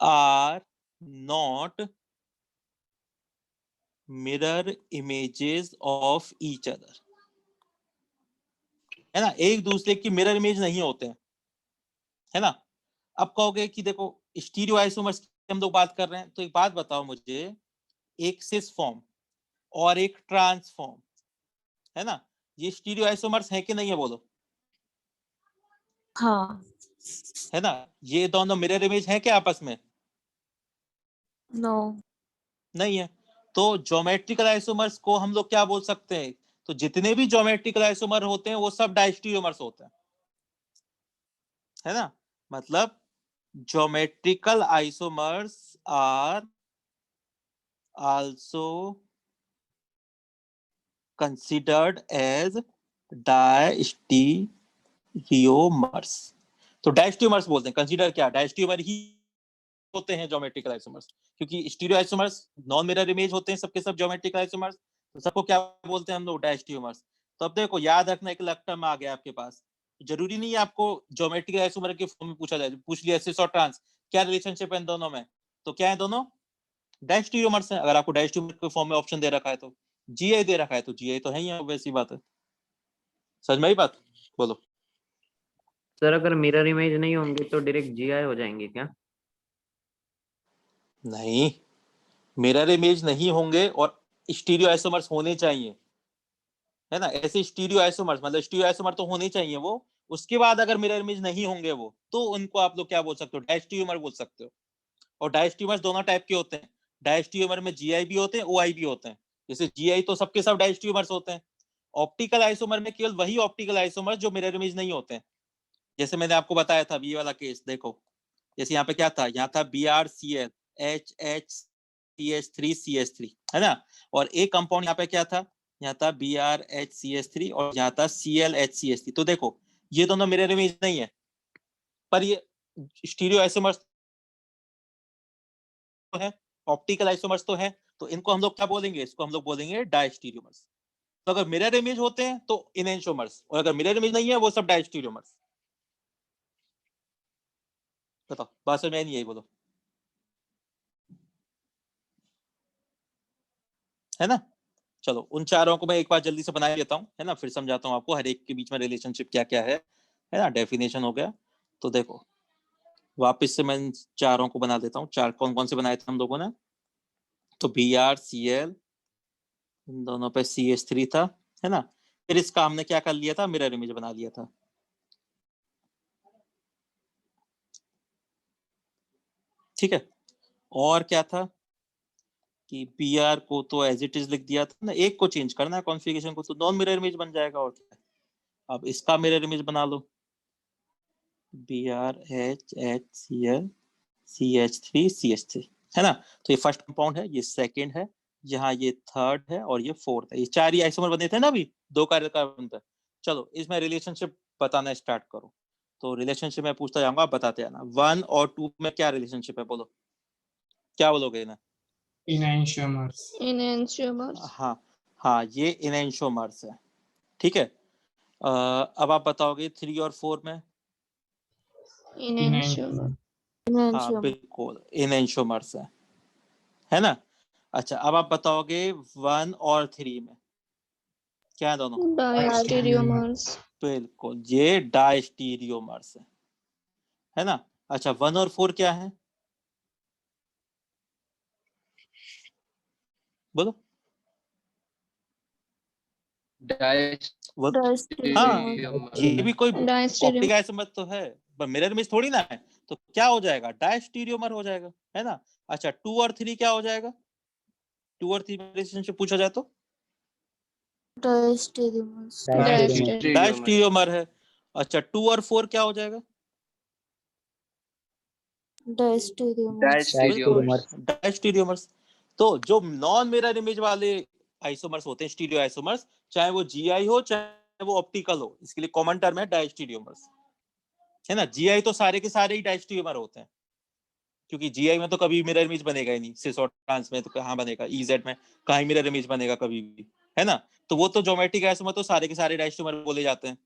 are not mirror images of each other, है ना, एक दूसरे की मिरर इमेज नहीं होते हैं, है ना। अब कहोगे कि देखो स्टीरियो आइसोमर्स की हम लोग बात कर रहे हैं, तो एक बात बताओ मुझे, एक सिस फॉर्म और एक ट्रांसफॉर्म, है ना, ये स्टीरियो आइसोमर्स है कि नहीं है, बोलो। हाँ। है ना, ये दोनों मिरर इमेज है क्या आपस में, नो। नहीं है। तो ज्योमेट्रिकल आइसोमर्स को हम लोग क्या बोल सकते हैं, तो जितने भी ज्योमेट्रिकल आइसोमर होते हैं वो सब डायस्टीरियोमर्स होते हैं, है ना। मतलब geometrical isomers are also considered as diastereomers. तो डायस्टीरियोमर्स बोलते हैं, कंसीडर क्या, डायस्टीरियोमर ही होते हैं ज्योमेट्रिकल आइसोमर्स, क्योंकि stereo isomers non mirror image होते हैं सबके सब ज्योमेट्रिकल आइसोमर्स, तो सबको क्या बोलते हैं हम लोग, डायस्टीरियोमर्स। तो अब देखो याद रखना, एक अलग टर्म आ गया आपके पास, जरूरी नहीं है आपको ज्योमेट्रिकल आइसोमर के फॉर्म में पूछा जाए, पूछ लिया सिस और ट्रांस, क्या रिलेशनशिप है इन दोनों में, तो क्या है, दोनों डायस्टीरियोमर्स हैं। अगर आपको डायस्टीरियोमर के फॉर्म में ऑप्शन दे रखा है, तो जीआई दे रखा है, तो जीआई तो है ही, वैसी बात है। समझ में आई बात, बोलो। सर अगर मिरर इमेज नहीं होंगे तो डायरेक्ट जीआई हो जाएंगे क्या? नहीं, मिरर इमेज नहीं होंगे और स्टीरियो आइसोमर्स होने चाहिए, है ना। ऐसे स्टीरियो आइसोमर्स, मतलब स्टीरियो आइसोमर तो होने चाहिए वो, उसके बाद अगर मिरर इमेज नहीं होंगे वो, तो उनको आप लोग क्या बोल सकते हो, डायस्टीरियोमर बोल सकते हो। और डायस्टीरियोमर्स दोनों टाइप के होते हैं, डायस्टीरियोमर में जीआई भी होते हैं, ओआई भी होते हैं। जैसे जीआई तो सबके सब डायस्टीरियोमर्स होते हैं। ऑप्टिकल आइसोमर में केवल वही ऑप्टिकल आइसोमर जो मिरर इमेज नहीं होते हैं। जैसे मैंने आपको बताया था ये वाला केस, देखो जैसे यहाँ पे क्या था, यहाँ था BrCl HHCH3CH3, है ना। और एक कंपाउंड यहाँ पे क्या था, यहाँ था BrHCH3 और यहाँ था ClHCH3। तो देखो ये दोनों मिरर इमेज नहीं है, पर ये स्टीरियो आइसोमर्स तो है, ऑप्टिकल आइसोमर्स तो है, तो इनको हम लोग क्या बोलेंगे, इसको हम लोग बोलेंगे डायस्टीरियोमर्स। तो अगर मिरर इमेज होते हैं तो इनेंशियोमर्स, और अगर मिरर इमेज नहीं है वो सब डायस्टीरियोमर्स। बताओ बात समझ में नहीं आई, बोलो, है ना। चलो उन चारों को मैं एक बार जल्दी से बना लेता हूँ, है ना, फिर समझाता हूँ आपको हर एक के बीच में रिलेशनशिप क्या क्या है ना। डेफिनेशन हो गया, तो देखो वापस से मैं इन चारों को बना देता हूँ। चार कौन कौन से बनाए थे हम लोगों ने, तो BrCl, इन दोनों पे CH3 था, है ना। फिर इसका हमने क्या कर लिया था, मिरर इमेज बना लिया था, ठीक है। और क्या था कि Br को तो एज इट इज लिख दिया था ना, एक को चेंज करना है कॉन्फ़िगरेशन को, तो नॉन मिरर इमेज बन जाएगा, और क्या। अब इसका मिरर इमेज बना लो, BrHHCl CH3CH3, है ना। तो ये फर्स्ट कंपाउंड है, ये सेकंड है, यहाँ ये थर्ड है और ये फोर्थ है। ये चार ही आइसोमर बने थे ना अभी 2 कार्बन बनता है। चलो इसमें रिलेशनशिप बताना स्टार्ट करो। तो रिलेशनशिप मैं पूछता जाऊंगा, आप बताते जाना। 1 और 2 में क्या रिलेशनशिप है, बोलो क्या बोलोगे ना? enantiomers, Enantiomers. हाँ हाँ, ये इनएंशियोमर्स है, ठीक है। अब आप बताओगे 3 और 4 में? Enantiomer. हाँ Enantiomer. बिल्कुल इनएंशियोमर्स है ना। अच्छा अब आप बताओगे 1 और 3 में क्या है दोनों? Diastereomers. बिल्कुल ये डायस्टीरियोमर्स है ना। अच्छा 1 और 4 क्या है, बोलो। Diastereomers. ये भी कोई Diastereomers. ऑप्टिक आइसोमर तो है, पर मिरर इमेज थोड़ी ना है, तो क्या हो जाएगा? डायस्टीरियोमर हो जाएगा, है ना। अच्छा 2 और 3 क्या हो जाएगा? 2 और 3 में रिलेशनशिप पूछा जाए तो Diastereomers. Diastereomers. डायस्टीरियोमर है। अच्छा 2 और 4 क्या हो जाएगा? Diastereomers. Diastereomers. डायस्टीरियोमर्स। तो जो नॉन मिरर इमेज वाले आइसोमर्स होते हैं, स्टीरियो आइसोमर्स, चाहे वो जीआई हो चाहे वो ऑप्टिकल हो, इसके लिए कॉमन टर्म है डायस्टीरियोमर्स, है ना। जीआई तो सारे के सारे ही डायस्टीरियोमर होते हैं, क्योंकि जीआई में तो कभी मिरर इमेज बनेगा ही नहीं, सिस और ट्रांस में तो कहाँ बनेगा, ईजेड में कहाँ ही मिरर इमेज बनेगा कभी भी, है ना। तो वो तो ज्योमेट्रिक आइसोमर तो सारे के सारे डायस्टीरियोमर बोले जाते हैं।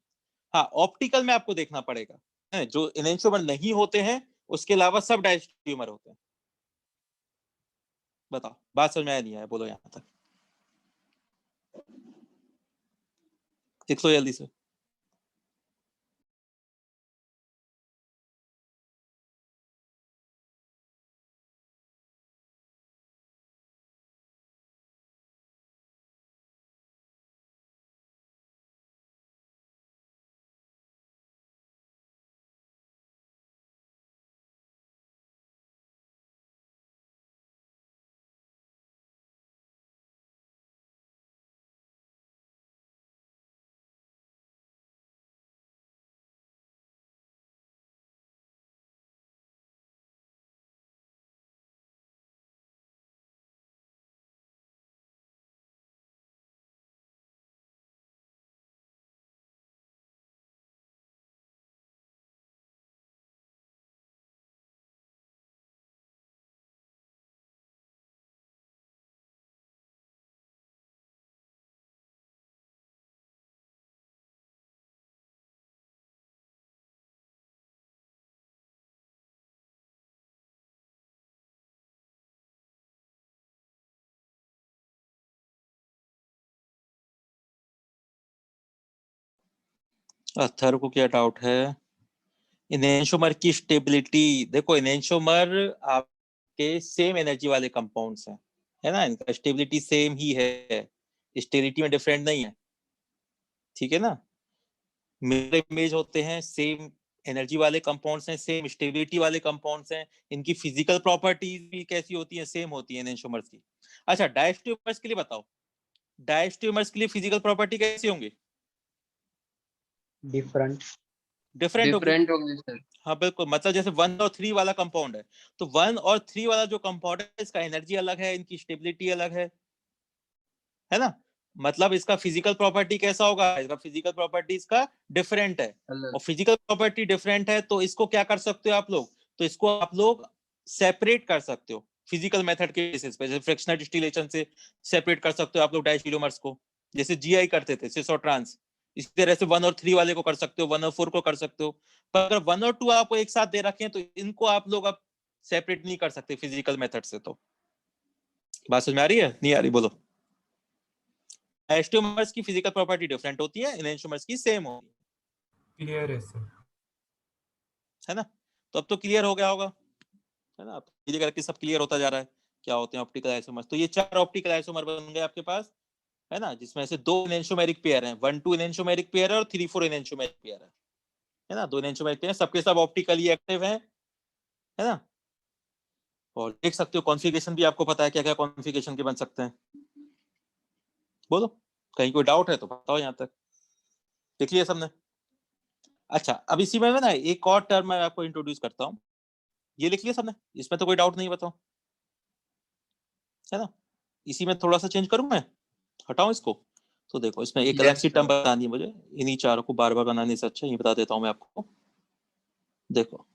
हाँ ऑप्टिकल में आपको देखना पड़ेगा, है जो इनएंशियोमर नहीं होते हैं उसके अलावा सब डायस्टीरियोमर होते हैं। बताओ बात समझ में आया नहीं आया, बोलो यहाँ तक लिख लो जल्दी से। अथर को क्या डाउट है? इनएंशियोमर की स्टेबिलिटी देखो, इनएंशियोमर आपके सेम एनर्जी वाले कंपाउंड्स हैं, है ना, इनका स्टेबिलिटी सेम ही है, स्टेबिलिटी में डिफरेंट नहीं है, ठीक है ना। मिरर इमेज होते हैं, सेम एनर्जी वाले कंपाउंड्स हैं, सेम स्टेबिलिटी वाले कंपाउंड्स हैं, इनकी फिजिकल प्रॉपर्टीज भी कैसी होती हैं, सेम होती है इनएंशियोमर्स की। अच्छा डायस्टिरियोमर्स के लिए बताओ, डायस्टिरियोमर्स के लिए फिजिकल प्रॉपर्टी कैसी होंगी? डिफरेंट डिफरेंट होगी। डिफरेंट होंगे सर। हाँ बिल्कुल, मतलब जैसे 1 और 3 वाला कंपाउंड है, तो 1 और 3 वाला जो कंपाउंड है इसका एनर्जी अलग है, इनकी स्टेबिलिटी अलग है ना। मतलब इसका फिजिकल प्रॉपर्टी कैसा होगा, इसका फिजिकल प्रॉपर्टी इसका डिफरेंट है, अलग। और फिजिकल प्रॉपर्टी डिफरेंट है तो इसको क्या कर सकते हो आप लोग, तो इसको आप लोग सेपरेट कर सकते हो फिजिकल मेथड के बेसिस पे, जैसे फ्रिक्शनल डिस्टिलेशन से सेपरेट कर सकते हो आप लोग डायस्टीरियोमर्स को, जैसे जीआई करते थे सिस और ट्रांस। इसी तरह से 1 और 3 वाले को कर सकते हो, 1 और 4 को कर सकते हो। पर अगर 1 और 2 आपको एक साथ दे रखे हैं तो इनको आप लोग अब सेपरेट नहीं कर सकते फिजिकल मेथड से। तो बात समझ में आ रही है, नहीं आ रही, बोलो। डायस्टिरियोमर्स की फिजिकल प्रॉपर्टी डिफरेंट होती है, इनएंशियोमर्स की सेम होती क्लियर है सर। है ना। तो अब तो क्लियर हो गया होगा, है ना, धीरे करके सब क्लियर होता जा रहा है क्या होते हैं ऑप्टिकल आइसोमर्स। तो ये 4 ऑप्टिकल आइसोमर बन गए आपके पास, है ना, जिसमें से 2 इनएंशियोमेरिक पेयर हैं, 1-2 इनएंशियोमेरिक पेयर है और 3-4 इनएंशियोमेरिक पेयर है ना। 2 इनएंशियोमेरिक पेयर, सबके सब ऑप्टिकली एक्टिव है ना। और देख सकते हो कॉन्फ़िगरेशन भी आपको पता है क्या क्या कॉन्फ़िगरेशन के बन सकते हैं, बोलो कहीं कोई डाउट है तो बताओ, यहाँ तक देख लिया सबने। अच्छा अब इसी में ना एक और टर्म मैं आपको इंट्रोड्यूस करता हूँ, ये लिख लिया सबने, इसमें तो कोई डाउट नहीं, बताओ, है ना। इसी में थोड़ा सा चेंज करूं मैं, हटाऊं इसको, तो देखो इसमें एक अलग Yes, सी टर्म sir. बतानी है मुझे, इन्हीं चारों को बार बार बनाने से अच्छा ये बता देता हूँ मैं आपको। देखो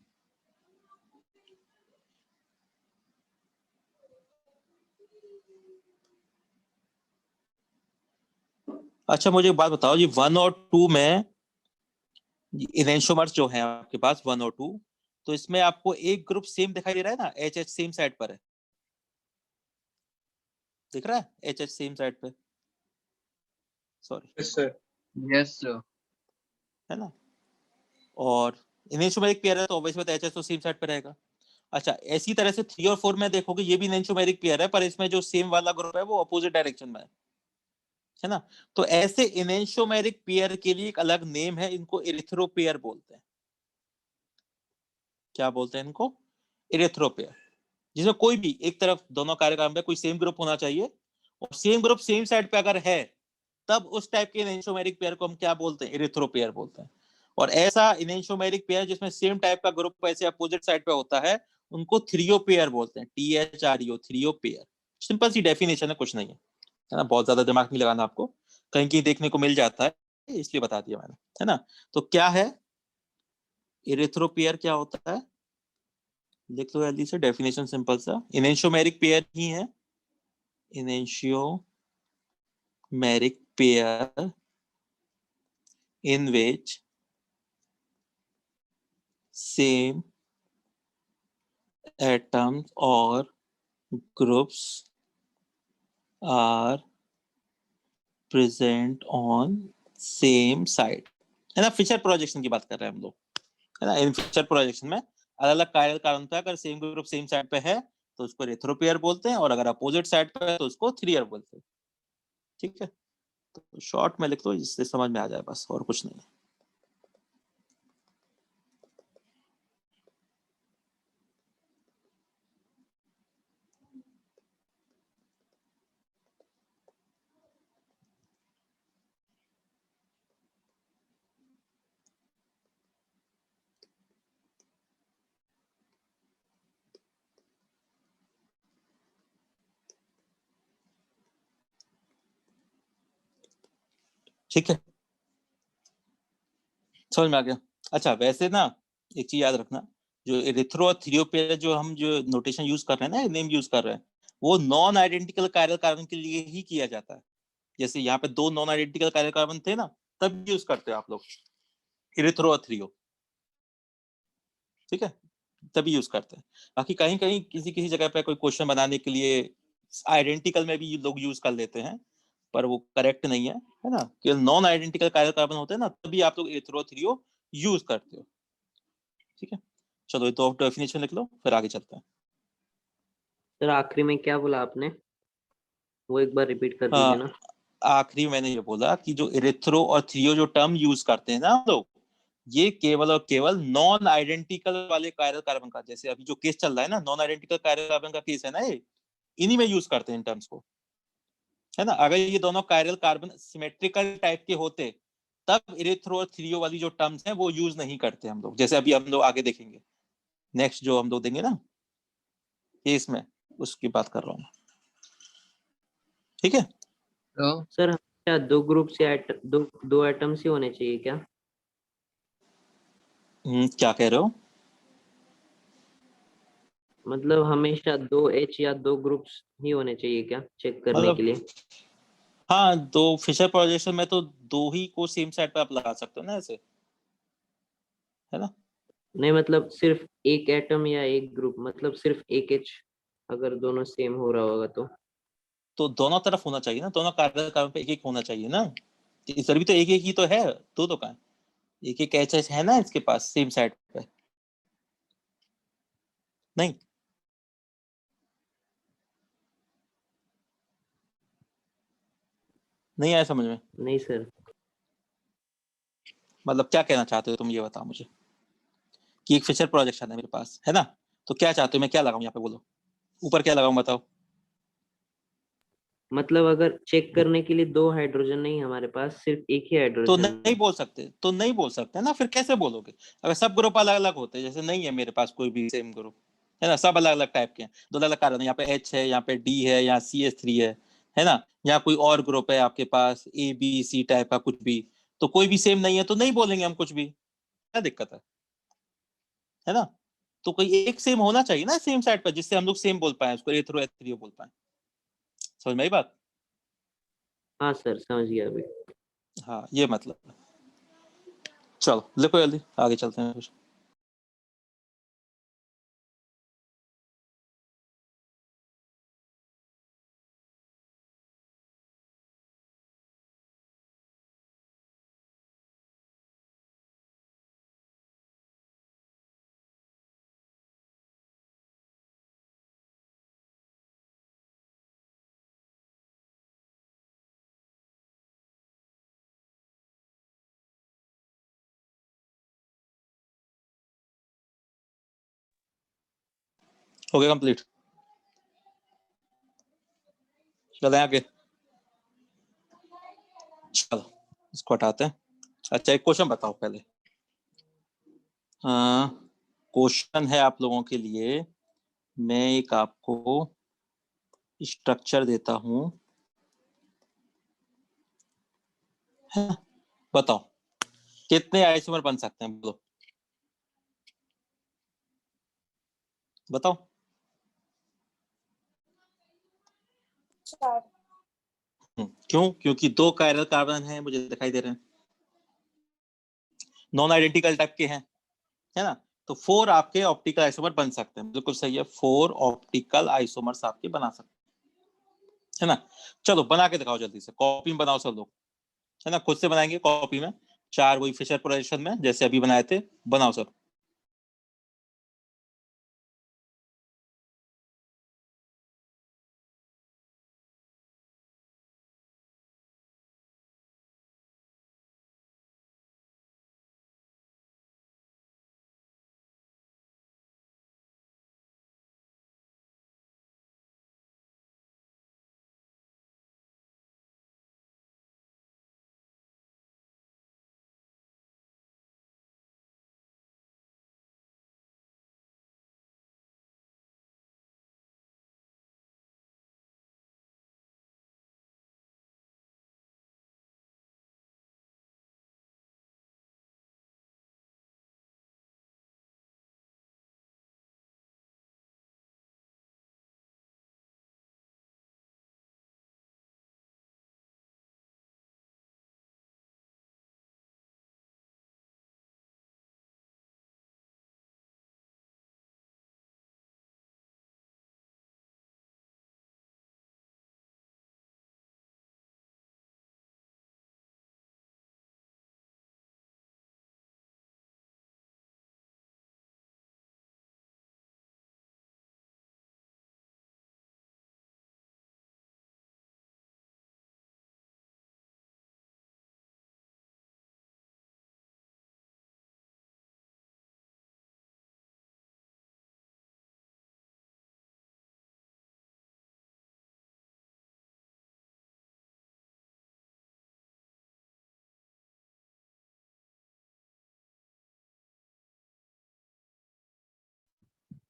अच्छा मुझे एक बात बताओ, जी 1 और 2 में इनएंशियोमर्स जो है आपके पास 1 और 2, तो इसमें आपको एक ग्रुप सेम दिखाई दे रहा है ना, एच एच सेम साइड पर है, दिख रहा है एच एच सेम साइड पे, sorry Yes, sir. Yes, sir. है ना, और इनएंशियोमेरिक पेयर है तो ऑब्वियसली एच एच तो सेम साइड पे रहेगा। अच्छा ऐसी तरह से 3 और 4 में देखोगे ये भी इनएंशियोमेरिक पेयर है, पर इसमें जो सेम वाला ग्रुप है वो अपोजिट डायरेक्शन में है ना। तो ऐसे इनएंशियोमेरिक पेयर के लिए एक अलग नेम है, इनको इरिथ्रोपेयर बोलते हैं। क्या बोलते हैं इनको? इरिथ्रोपेयर, जिसमें कोई भी एक तरफ दोनों कार्यक्रम में कोई सेम ग्रुप होना चाहिए, और सेम ग्रुप सेम साइड पे अगर है तब उस टाइप के इनएंशियोमेरिक पेयर को हम क्या बोलते हैं? इरिथ्रोपेयर बोलते हैं। और ऐसा इनएंशियोमेरिक पेयर जिसमें सेम टाइप का ग्रुप ऐसे अपोजिट साइड पे होता है उनको थ्रियोपेयर बोलते हैं, THREO, थ्रियोपेयर। सिंपल सी डेफिनेशन है, कुछ नहीं है ना, बहुत ज्यादा दिमाग नहीं लगाना आपको, कहीं कहीं देखने को मिल जाता है इसलिए बता दिया मैंने, है ना। तो क्या है इरिथ्रोपेयर, क्या होता है लिख लो जल्दी से डेफिनेशन, सिंपल सा, इनएंशियोमेरिक पेयर ही है, इनएंशियोमेरिक pair in which same atoms or groups are present on same side, है ना। फिशर प्रोजेक्शन की बात कर रहे हैं हम लोग, है ना। इन फिशर प्रोजेक्शन में अलग अलग कार्य कारण था, अगर सेम ग्रुप सेम साइड पे है तो उसको इरिथ्रोपेयर बोलते हैं, और अगर अपोजिट साइड पे है तो उसको थ्रियर बोलते हैं। ठीक है, तो शॉर्ट में लिख लो जिससे समझ में आ जाए बस, और कुछ नहीं। ठीक है, समझ में आ गया। अच्छा वैसे ना एक चीज याद रखना, जो इरिथ्रो और थ्रियोपेयर जो हम जो नोटेशन यूज कर रहे हैं ना, नेम यूज कर रहे हैं, वो नॉन आइडेंटिकल कायरल कार्बन के लिए ही किया जाता है। जैसे यहाँ पे 2 नॉन आइडेंटिकल कायरल कार्बन थे ना, तब यूज करते हो आप लोग इरिथ्रो और थ्रियो, ठीक है, तभी यूज करते हैं। बाकी कहीं कहीं किसी किसी जगह पे कोई क्वेश्चन बनाने के लिए आइडेंटिकल में भी लोग यूज कर लेते हैं, पर वो करेक्ट नहीं है ना। केवल नॉन आइडेंटिकल कायरल कार्बन होते हैं ना, तभी आप लोग इरिथ्रो थ्रियो यूज करते हो। ठीक है, चलो ये तो डेफिनेशन लिख लो, फिर आगे चलते हैं। सर आखिरी में क्या बोला आपने, वो एक बार रिपीट कर दीजिए ना। आखिरी मैंने ये बोला कि जो इरिथ्रो और थ्रियो जो टर्म यूज करते हैं ना हम लोग, ये केवल और केवल नॉन आइडेंटिकल वाले कायरल कार्बन का, जैसे अभी जो केस चल रहा है ना, नॉन आइडेंटिकल कायरल कार्बन का केस है ना, ये इन्हीं में यूज करते हैं इन टर्म्स को, है ना। अगर ये दोनों कायरल कार्बन सिमेट्रिकल टाइप के होते तब इरिथ्रो और थ्रियो वाली जो टर्म्स हैं वो यूज नहीं करते हम लोग, जैसे अभी हम लोग आगे देखेंगे, नेक्स्ट जो हम लोग देंगे ना केस में, उसकी बात कर रहा हूँ। ठीक है, तो सर हमेशा दो ग्रुप से दो एटम्स ही होने चाहिए क्या? क्या कह रहे हो? मतलब हमेशा दो एच या दो ग्रुप्स ही होने चाहिए क्या चेक करने मतलब के लिए? हाँ, दो फिशर प्रोजेक्शन में तो दो ही को सेम साइड पे आप लगा सकते हो ना, ऐसे, है ना। नहीं मतलब सिर्फ एक एटम या एक ग्रुप, मतलब सिर्फ एक एच अगर दोनों सेम हो रहा होगा तो दोनों तरफ होना चाहिए ना, दोनों कार्बन कार्बन पे एक एक होना चाहिए ना। इस तरह भी तो एक एक ही तो है, दो तो कहाँ, एक एक एच एच है ना इसके पास सेम साइड पे, नहीं? नहीं आया समझ में? नहीं सर। मतलब क्या कहना चाहते हो तुम, ये बताओ मुझे, कि एक फिशर प्रोजेक्शन है मेरे पास, है ना, तो क्या चाहते हो मैं क्या लगाऊं यहाँ पे, बोलो ऊपर क्या लगाऊं बताओ। मतलब अगर चेक करने के लिए दो हाइड्रोजन नहीं हमारे पास, सिर्फ एक ही तो हाइड्रोजन नहीं बोल सकते, तो नहीं बोल सकते ना, फिर कैसे बोलोगे? अगर सब ग्रुप अलग अलग होते, जैसे नहीं है मेरे पास कोई भी सेम ग्रुप, है ना, सब अलग अलग टाइप के हैं, दो अलग अलग कार्बन, यहाँ पे H है, यहाँ पे D है, यहाँ CH3 है, है ना, या कोई और ग्रुप है आपके पास ABC टाइप का कुछ भी, तो कोई भी सेम नहीं है तो नहीं बोलेंगे हम कुछ भी, क्या दिक्कत है ना। तो कोई एक सेम होना चाहिए ना सेम साइड पर, जिससे हम लोग सेम बोल पाए, उसको A थ्रू H3 बोल पाए। समझ में आई बात? हाँ सर समझ गया अभी। हाँ ये मतलब है। चलो लिखो जल्दी, आगे चलते हैं फिर। हो गया कंप्लीट? चले आगे, चलो इसको हटाते हैं। अच्छा एक क्वेश्चन बताओ पहले। क्वेश्चन है आप लोगों के लिए, मैं एक आपको स्ट्रक्चर देता हूं, है ना? बताओ कितने आइसोमर बन सकते हैं, बोलो बताओ। 4. क्यों? क्योंकि 2 कायरल कार्बन है मुझे दिखाई दे रहे हैं, नॉन आइडेंटिकल टाइप के हैं, है ना। तो 4 आपके ऑप्टिकल आइसोमर बन सकते हैं, बिल्कुल सही है, 4 ऑप्टिकल आइसोमर्स आपके बना सकते हैं, है ना। चलो बना के दिखाओ जल्दी से, कॉपी में बनाओ सब लोग, है ना, खुद से बनाएंगे कॉपी में, 4 वही फिशर पोजीशन में जैसे अभी बनाए थे, बनाओ सब।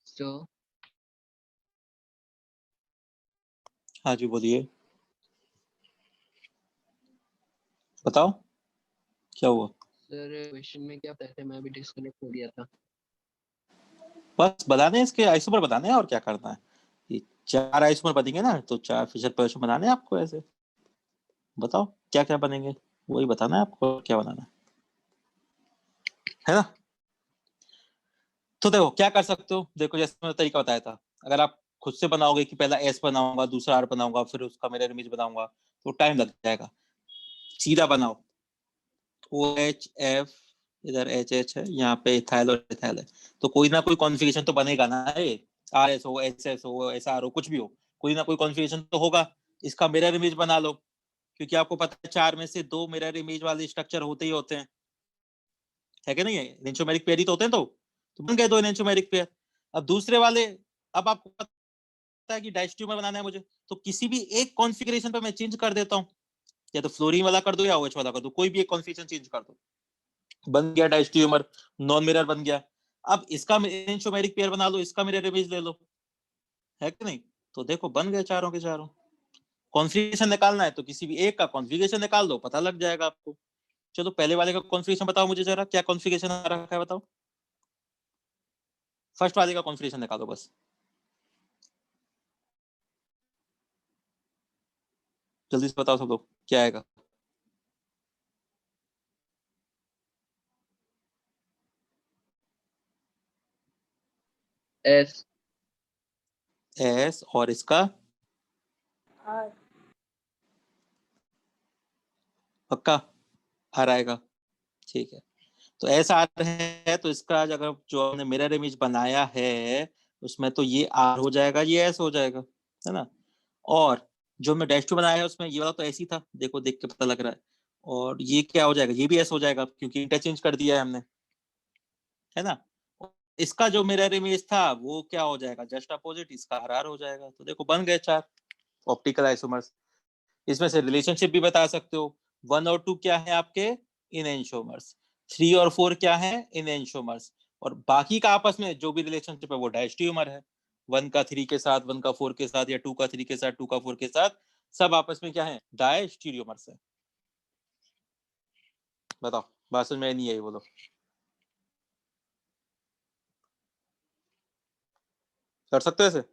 So हाँ जी बोलिए, बताओ क्या हुआ। सर क्वेश्चन में क्या था, मैं अभी डिस्कनेक्ट हो गया था। बस बताने हैं इसके आइसोमर बताने हैं, और क्या करना है। ये 4 आइसोमर बनेंगे ना, तो 4 फिशर पोजीशन बनाने हैं आपको, ऐसे बताओ क्या क्या बनेंगे, वही बताना है आपको क्या बनाना है ना। तो देखो क्या कर सकते हो, देखो जैसे मैंने तरीका बताया था, अगर आप खुद से बनाओगे कि पहला S बनाऊंगा, दूसरा R बनाऊंगा, फिर उसका मिरर इमेज बनाऊंगा, तो टाइम लग जाएगा। सीधा बनाओ, OHF, इधर HH है, यहाँ पे इथाइल और इथाइल है, तो कोई ना कोई कॉन्फ़िगरेशन तो बनेगा ना, ये RS हो, SS हो, SR हो, कुछ भी हो, कोई ना कोई कॉन्फ़िगरेशन तो होगा। इसका मिरर इमेज बना लो, क्योंकि आपको पता है 4 में से 2 मिरर इमेज वाले स्ट्रक्चर होते ही होते हैं, है कि नहीं है, एनेंटियोमेरिक पेयर ही तो होते हैं, तो बन गए 2 एनेंटियोमेरिक पेयर। अब दूसरे वाले, अब आपको पता है कि डायस्ट्यूमर बनाना है मुझे, तो किसी भी एक कॉन्फ़िगरेशन पे मैं चेंज कर देता हूँ, या तो फ्लोरीन वाला कर दो या OH वाला कर दो, कोई भी एक कॉन्फ़िगरेशन चेंज कर दो, बन गया डायस्ट्यूमर, नॉन मिरर बन गया। अब इसका एनेंटियोमेरिक पेयर बना लो, इसका मिरर इमेज ले लो, है कि नहीं, तो देखो बन गए चारों के चारों, कॉन्फ़िगरेशन निकालना है तो किसी भी एक का कॉन्फ़िगरेशन निकाल दो, पता लग जाएगा आपको। चलो पहले वाले का कॉन्फ़िगरेशन बताओ मुझे जरा, क्या कॉन्फ़िगरेशन आ रखा है बताओ। फर्स्ट वाले का कॉन्फ़िगरेशन निकालो बस। जल्दी से बताओ सब लोग क्या आएगा। एस। एस और इसका आर पक्का आ आएगा, ठीक है। तो ऐसा आ रहा है तो इसका अगर जो हमने मिरर इमेज बनाया है उसमें तो ये आर हो जाएगा, ये एस हो जाएगा, है ना। और जो मैं डैश टू बनाया है उसमें ये वाला तो ऐसी था, देखो देख के पता लग रहा है। और ये क्या हो जाएगा, ये भी एस हो जाएगा क्योंकि इंटरचेंज कर दिया है हमने, है ना। इसका जो मिरर इमेज था वो क्या हो जाएगा, जस्ट अपोजिट, इसका आर हो जाएगा। तो देखो बन गए 4 ऑप्टिकल आइसोमर्स। इसमें से रिलेशनशिप भी बता सकते हो। 1 और 2 क्या है आपके, इनएंशोमर्स। 3 और 4 क्या है, इनएंशोमर्स। और बाकी का आपस में जो भी रिलेशनशिप है वो डायस्टियोमर है। 1 का 3 के साथ, 1 का 4 के साथ, या 2 का 3 के साथ, 2 का 4 के साथ, सब आपस में क्या है, डायस्टिरियोमर्स है। बताओ बात समझ में नहीं आई, बोलो। कर सकते हो ऐसे।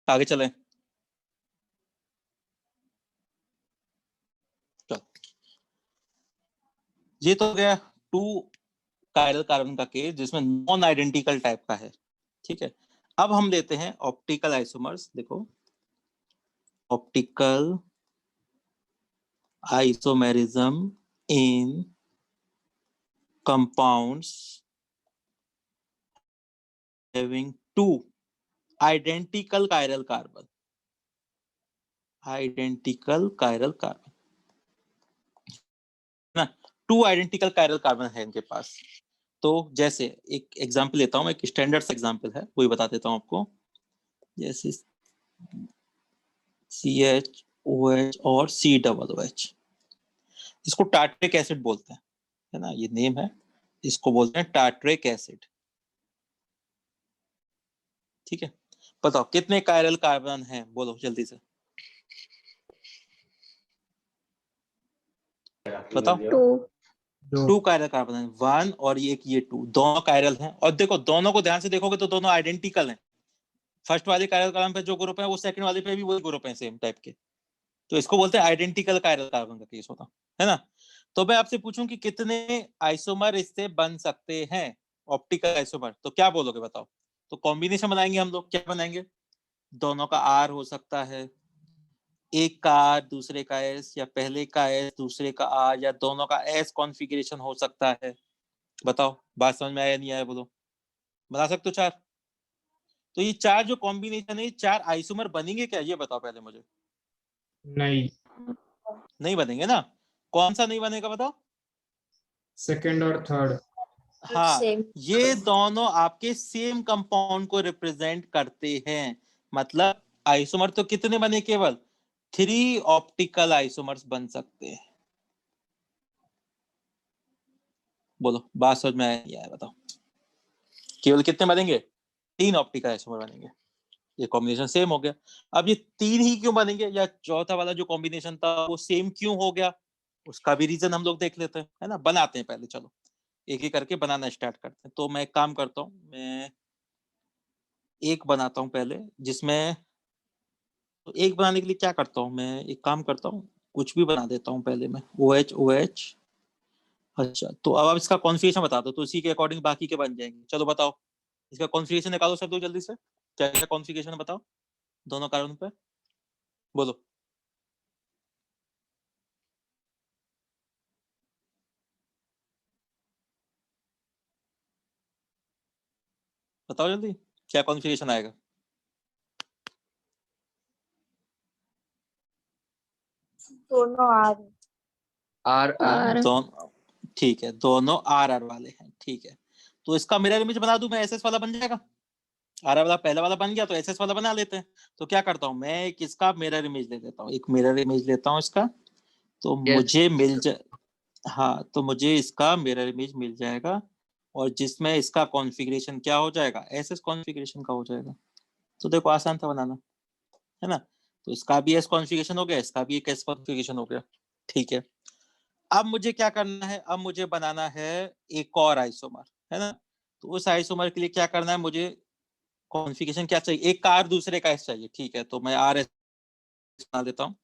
आगे चलें। चलो ये तो हो गया 2 कायरल कार्बन का केस जिसमें नॉन आइडेंटिकल टाइप का है, ठीक है। अब हम लेते हैं ऑप्टिकल आइसोमर्स। देखो optical isomerism in compounds having 2 identical chiral carbon, ना, 2 आइडेंटिकल कायरल कार्बन है इनके पास। तो जैसे एक एग्जांपल लेता हूं, एक स्टैंडर्ड सा एग्जांपल है वही बता देता हूं आपको। जैसे CHOH और COOH, इसको टार्ट्रिक एसिड बोलते हैं, है ना, ये नेम है, इसको बोलते हैं टार्ट्रिक एसिड, ठीक है। बताओ कितने कायरल कार्बन हैं, बोलो जल्दी से बताओ। 2 कायरल कार्बन है, 1 और ये 2, दोनों कायरल हैं। और देखो दोनों को ध्यान से देखोगे तो दोनों आइडेंटिकल हैं। फर्स्ट वाले कायरल कार्बन पे जो ग्रुप है वो सेकंड वाले पे भी वही ग्रुप है, सेम टाइप के। तो इसको बोलते हैं आइडेंटिकल कायरल कार्बन का केस होता है ना। तो मैं आपसे पूछूं कि कितने आइसोमर इससे बन सकते हैं, ऑप्टिकल आइसोमर, तो क्या बोलोगे बताओ। तो कॉम्बिनेशन बनाएंगे हम लोग, क्या बनाएंगे, दोनों का आर हो सकता है, एक का आर दूसरे का एस, या पहले का एस दूसरे का आर, या दोनों का एस कॉन्फ़िगरेशन हो सकता है। बताओ बात समझ में आया नहीं आया, बोलो। बना सकते हो 4। तो ये 4 जो कॉम्बिनेशन है, 4 आइसोमर बनेंगे क्या, ये बताओ पहले मुझे। नहीं, नहीं बनेंगे ना। कौन सा नहीं बनेगा बताओ। सेकंड और थर्ड। हाँ, सेम ये दोनों आपके सेम कंपाउंड को रिप्रेजेंट करते हैं। मतलब आइसोमर तो कितने बने, केवल 3 ऑप्टिकल आइसोमर्स बन सकते हैं। बोलो बात समझ में आया बताओ। केवल कितने बनेंगे, 3 ऑप्टिकल आइसोमर बनेंगे। ये कॉम्बिनेशन सेम हो गया। अब ये 3 ही क्यों बनेंगे, या चौथा वाला जो कॉम्बिनेशन था वो सेम क्यों हो गया, उसका भी रीजन हम लोग देख लेते हैं, है ना। बनाते हैं पहले, चलो एक एक करके बनाना स्टार्ट करते हैं। तो मैं एक काम करता हूँ, मैं एक बनाता हूँ पहले, जिसमें तो एक बनाने के लिए क्या करता हूँ मैं, एक काम करता हूँ, कुछ भी बना देता हूँ पहले मैं, OH। अच्छा, तो अब आप इसका कॉन्फ़िगरेशन बता दो, तो उसी के अकॉर्डिंग बाकी के बन जाएंगे। चलो बताओ, इसका कॉन्फ़िगरेशन निकालो सब लोग जल्दी से, क्या क्या कॉन्फ़िगरेशन है बताओ दोनों कार्बन पे, बोलो। बताओ जल्दी, क्या कॉन्फ़िगरेशन आएगा। दोनों आर आर आर दोनों, ठीक है, दोनों RR वाले हैं, ठीक है। तो इसका मिरर इमेज बना दूं मैं, SS वाला बन जाएगा। RR वाला पहला वाला बन गया, तो SS वाला बना लेते हैं। तो क्या करता हूँ मैं, एक इसका मिरर इमेज ले लेता हूँ, एक मिरर इमेज लेता हूँ इसका, तो मुझे मिल जाए, हाँ, तो मुझे इसका मिरर इमेज मिल जाएगा, और जिसमें इसका कॉन्फ़िगरेशन क्या हो जाएगा, SS कॉन्फ़िगरेशन का हो जाएगा। तो देखो आसान था बनाना, है ना। तो इसका भी S कॉन्फ़िगरेशन हो गया, इसका भी एक S कॉन्फ़िगरेशन हो गया, ठीक है। अब मुझे क्या करना है, अब मुझे बनाना है एक और आइसोमर, है ना। तो उस आइसोमर के लिए क्या करना है, मुझे कॉन्फ़िगरेशन क्या चाहिए, एक का R दूसरे का S चाहिए, ठीक है। तो मैं RS बना देता हूँ,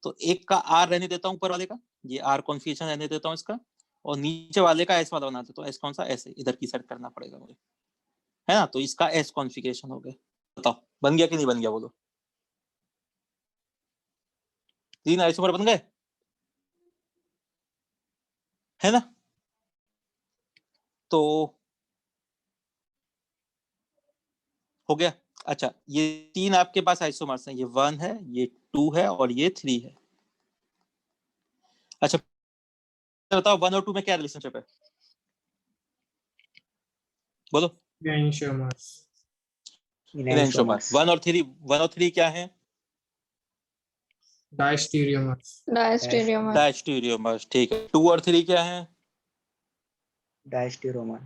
तो एक का R रहने देता हूँ ऊपर वाले का, ये R कॉन्फ़िगरेशन रहने देता हूँ इसका, और नीचे वाले का S वाला बना देता हूँ। S कौन सा, S इधर की साइड करना पड़ेगा मुझे, है ना। तो इसका S कॉन्फ़िगरेशन हो गया। बताओ बन गया कि नहीं बन गया, बोलो। 3 आइसोमर बन गए, है ना। तो हो गया। अच्छा, ये 3 आपके पास आइसोमर्स हैं, ये 1 है, ये 2 है, और ये 3 है। अच्छा बताओ 1 और 2 में क्या रिलेशनशिप है, बोलो। enantiomers, इनएंशियोमर। इनैंशियोमर्स 1 और 3 क्या है, diastereomers, डायस्टेरियोमर, डायस्टीरियोमर्स, ठीक है। 2 और 3 क्या है, डायस्टेरोमर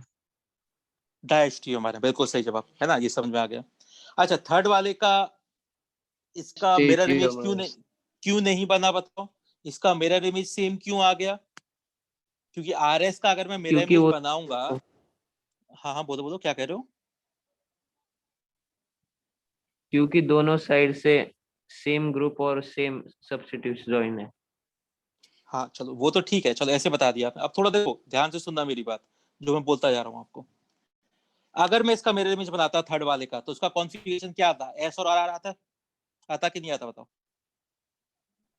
डायस्टीरियोमर है, बिल्कुल सही जवाब, है ना, ये समझ में आ गया। अच्छा, थर्ड वाले का, इसका मिरर इमेज क्यों नहीं बना, बताओ। इसका मिरर इमेज सेम क्यों आ गया, क्योंकि RS का अगर मैं मिरर क्योंकि इमेज वो बनाऊंगा, हाँ हाँ बोलो बोलो, क्या कह रहे हो। क्योंकि दोनों साइड से सेम ग्रुप और सेम सब्स्टिट्यूट्स ज्वाइन है। हाँ चलो वो तो ठीक है, चलो ऐसे बता दिया आपने। अब थोड़ा देखो ध्यान से सुनना मेरी बात, जो मैं बोलता जा रहा हूँ आपको। अगर मैं इसका मिरर इमेज बनाता थर्ड वाले का, तो उसका कॉन्फ़िगरेशन क्या आता, S और R आता, आता कि नहीं आता, बताओ,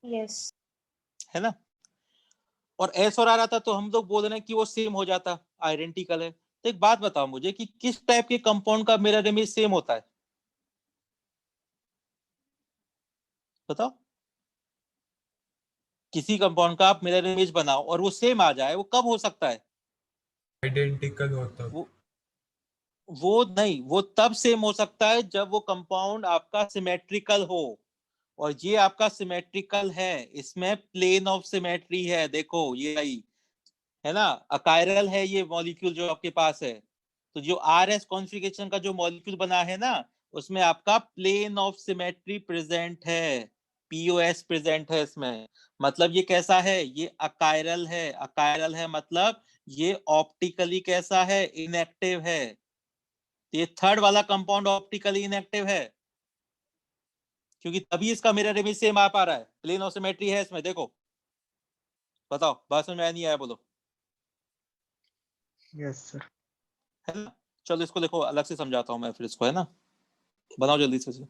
यस है ना। और S और R आता तो हम लोग बोल रहे हैं कि वो सेम हो जाता, आइडेंटिकल है। तो एक बात बताओ मुझे कि किस टाइप के कंपाउंड का मिरर इमेज सेम होता है, बताओ। किसी कंपाउंड का आप मिरर इमेज बनाओ और वो सेम आ जाए, वो कब हो सकता है, आइडेंटिकल होता वो नहीं, वो तब सेम हो सकता है जब वो कंपाउंड आपका सिमेट्रिकल हो। और ये आपका सिमेट्रिकल है, इसमें प्लेन ऑफ सिमेट्री है, देखो ये आई, है ना। अकायरल है ये मॉलिक्यूल जो आपके पास है। तो जो RS कॉन्फ़िगरेशन का जो मॉलिक्यूल बना है ना, उसमें आपका प्लेन ऑफ सिमेट्री प्रेजेंट है, POS प्रेजेंट है इसमें। मतलब ये कैसा है, ये अकायरल है, अकायरल है मतलब ये ऑप्टिकली कैसा है, इनएक्टिव है। तो ये थर्ड वाला कंपाउंड ऑप्टिकली इनएक्टिव है, क्योंकि तभी इसका मिरर इमेज सेम आ पा रहा है, प्लेन ऑफ सिमेट्री है इसमें, देखो। बताओ बात समझ में आया नहीं आया, बोलो। Yes sir. है ना। चलो इसको देखो अलग से समझाता हूँ मैं फिर इसको, है ना। बनाओ जल्दी से।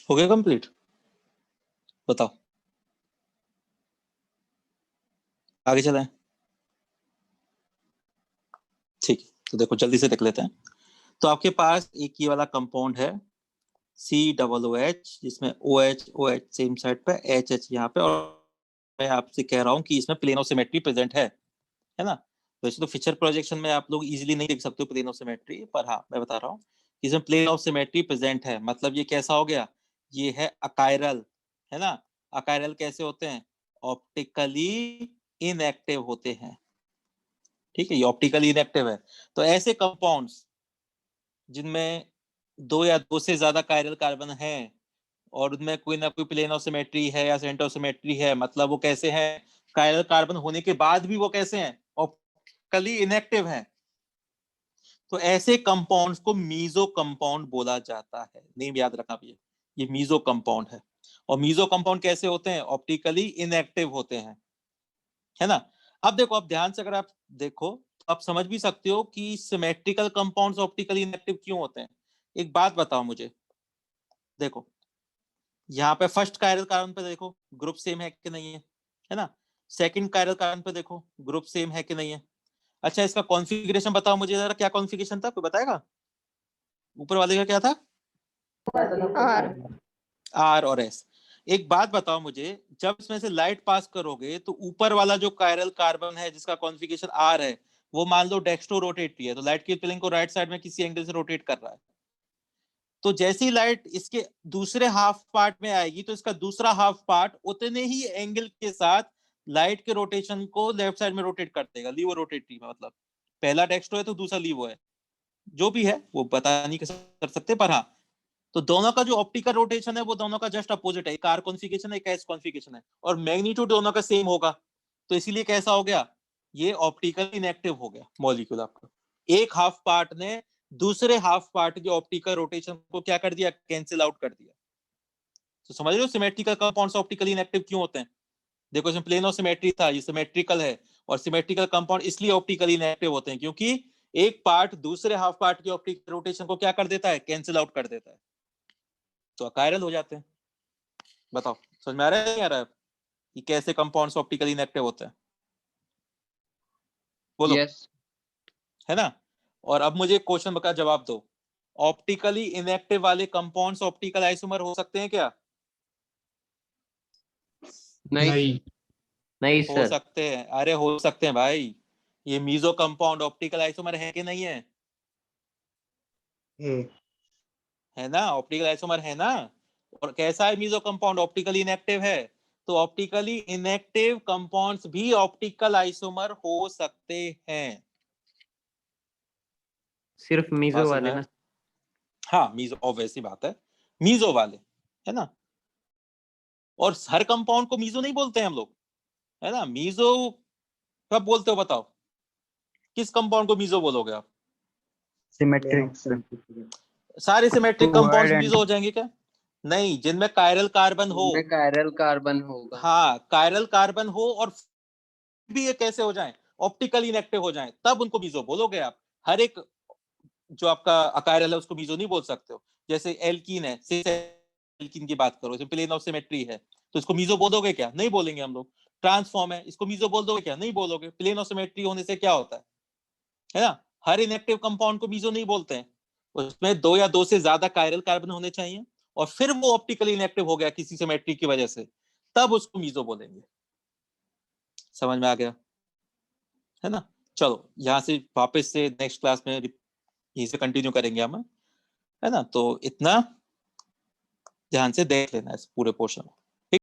हो गया कंप्लीट? बताओ, आगे चलें? ठीक है, तो देखो जल्दी से देख लेते हैं। तो आपके पास एक ये वाला कंपाउंड है COOH, जिसमें OH सेम साइड पे, HH यहाँ पे, और मैं आपसे कह रहा हूँ कि इसमें प्लेन ऑफ सिमेट्री प्रेजेंट है ना? वैसे तो फीचर प्रोजेक्शन में आप लोग इजीली नहीं देख सकते हो प्लेन ऑफ सिमेट्री, पर हाँ मैं बता रहा हूँ कि इसमें प्लेन ऑफ सिमेट्री प्रेजेंट है। मतलब ये कैसा हो गया? ये है अकायरल, है ना? अकायरल कैसे होते हैं? ऑप्टिकली इनएक्टिव होते हैं। ठीक है, ये ऑप्टिकली इनएक्टिव है। तो ऐसे कंपाउंड्स जिनमें दो या दो से ज्यादा कायरल कार्बन है और उनमें कोई ना कोई प्लेन ऑफ सिमेट्री है या सेंटर ऑफ सिमेट्री है, मतलब वो कैसे हैं? कायरल कार्बन होने के बाद भी वो कैसे हैं? ऑप्टिकली इनएक्टिव हैं। तो ऐसे कंपाउंड्स को मीजो कंपाउंड बोला जाता है। नेम याद रखना भी, ये मीजो कंपाउंड है। और मीजो कंपाउंड कैसे होते हैं? ऑप्टिकली इनएक्टिव होते हैं, है ना? अब देखो, अब ध्यान से अगर आप देखो तो आप समझ भी सकते हो कि सिमेट्रिकल कंपाउंड्स ऑप्टिकली इनएक्टिव क्यों होते हैं। एक बात बताओ मुझे, देखो यहाँ पे फर्स्ट कायरल कार्बन पे देखो ग्रुप सेम है कि नहीं है ना? सेकंड कायरल कार्बन पे देखो ग्रुप सेम है कि नहीं है? अच्छा, इसका कॉन्फ़िगरेशन बताओ मुझे जरा, क्या कॉन्फ़िगरेशन था, कोई बताएगा? ऊपर वाले का क्या था? R और S। एक बात बताओ मुझे, जब इसमें से लाइट पास करोगे तो ऊपर वाला जो कायरल कार्बन है जिसका कॉन्फ़िगरेशन R है, वो मान लो डेक्स्ट्रो रोटेटरी है, तो लाइट की प्लेन को राइट साइड में किसी एंगल से रोटेट कर रहा है। तो जैसे ही लाइट इसके दूसरे हाफ पार्ट में आएगी तो इसका दूसरा हाफ पार्ट उतने ही एंगल के साथ लाइट के रोटेशन को लेफ्ट साइड में रोटेट कर देगा, लीवो रोटेटरी में। मतलब पहला डेक्स्ट्रो है तो दूसरा लीवो है, जो भी है वो पता नहीं कर सकते, पर हाँ, तो दोनों का जो ऑप्टिकल रोटेशन है वो दोनों का जस्ट अपोजिट है। एक R कॉन्फ़िगरेशन है, एक S कॉन्फ़िगरेशन है, और मैग्नीट्यूड दोनों का सेम होगा। तो इसीलिए कैसा हो गया? ये ऑप्टिकल इनएक्टिव हो गया मॉलिक्यूल आपका। एक हाफ पार्ट ने दूसरे हाफ पार्ट के ऑप्टिकल रोटेशन को क्या कर दिया? कैंसिल आउट कर दिया। तो समझ रहे हो सिमेट्रिकल कंपाउंड्स ऑप्टिकली इनएक्टिव क्यों होते हैं? देखो इसमें प्लेन ऑफ सिमेट्री था, ये सिमेट्रिकल है, और सिमेट्रिकल कंपाउंड इसलिए ऑप्टिकली इनएक्टिव होते हैं क्योंकि एक पार्ट दूसरे हाफ पार्ट के ऑप्टिकल रोटेशन को क्या कर देता है? कैंसिल आउट कर देता है, तो अकायरल हो जाते हैं। बताओ समझ में आ रहा है नहीं आ रहा है कि कैसे कंपाउंड्स ऑप्टिकली इनएक्टिव होते हैं? बोलो। यस। है ना? और अब मुझे क्वेश्चन का जवाब दो, ऑप्टिकली इनएक्टिव वाले कंपाउंड्स ऑप्टिकल आइसोमर हो सकते हैं क्या? नहीं। नहीं हो सर। सकते हैं, अरे हो सकते हैं भाई। ये मीजो कंपाउंड ऑप्टिकल आइसोमर है कि नहीं है? है ना, ऑप्टिकल आइसोमर है ना? और कैसा है मीजो कंपाउंड? ऑप्टिकली इनएक्टिव है। तो ऑप्टिकली इनएक्टिव कंपाउंड्स भी ऑप्टिकल आइसोमर हो सकते हैं। सिर्फ मीजो बात समझ वाले में ना? हाँ, मीजो, ऑब्वियसली बात है, मीजो वाले, है ना? और हर कंपाउंड को मीजो नहीं बोलते हैं हम लोग, है ना? मीजो कब बोलते हो बताओ? किस कंपाउंड को मीजो बोलोगे आप? सिमेट्रिक। सारे सिमेट्रिक कंपाउंड्स Wide मीजो हो जाएंगे क्या? नहीं, जिनमें कायरल कार्बन हो। उनमें कायरल कार्बन होगा। हाँ, कायरल कार्बन हो और भी ये कैसे हो जाएं? ऑप्टिकली इनएक्टिव हो जाएं, तब उनको मीजो बोलोगे आप। हर एक जो आपका अकायरल है उसको मीजो नहीं बोल सकते हो। जैसे एल्कीन है, एल्कीन की बात करो, इसमें प्लेन ऑफ सिमेट्री है, तो इसको मीजो बोलोगे क्या? नहीं बोलेंगे हम लोग। ट्रांसफॉर्म है, इसको मीजो बोल दोगे क्या? नहीं बोलोगे। प्लेन ऑफ सिमेट्री होने से क्या होता है ना? हर इनएक्टिव कंपाउंड को मीजो नहीं बोलते हैं, उसमें दो या दो से ज्यादा कायरल कार्बन होने चाहिए, और फिर वो ऑप्टिकली इनएक्टिव हो गया किसी सिमेट्री की वजह से, तब उसको मीजो बोलेंगे। समझ में आ गया है ना? चलो यहाँ से वापस से नेक्स्ट क्लास में यहीं से कंटिन्यू करेंगे हम, है ना? तो इतना ध्यान से देख लेना इस पूरे पोर्शन को।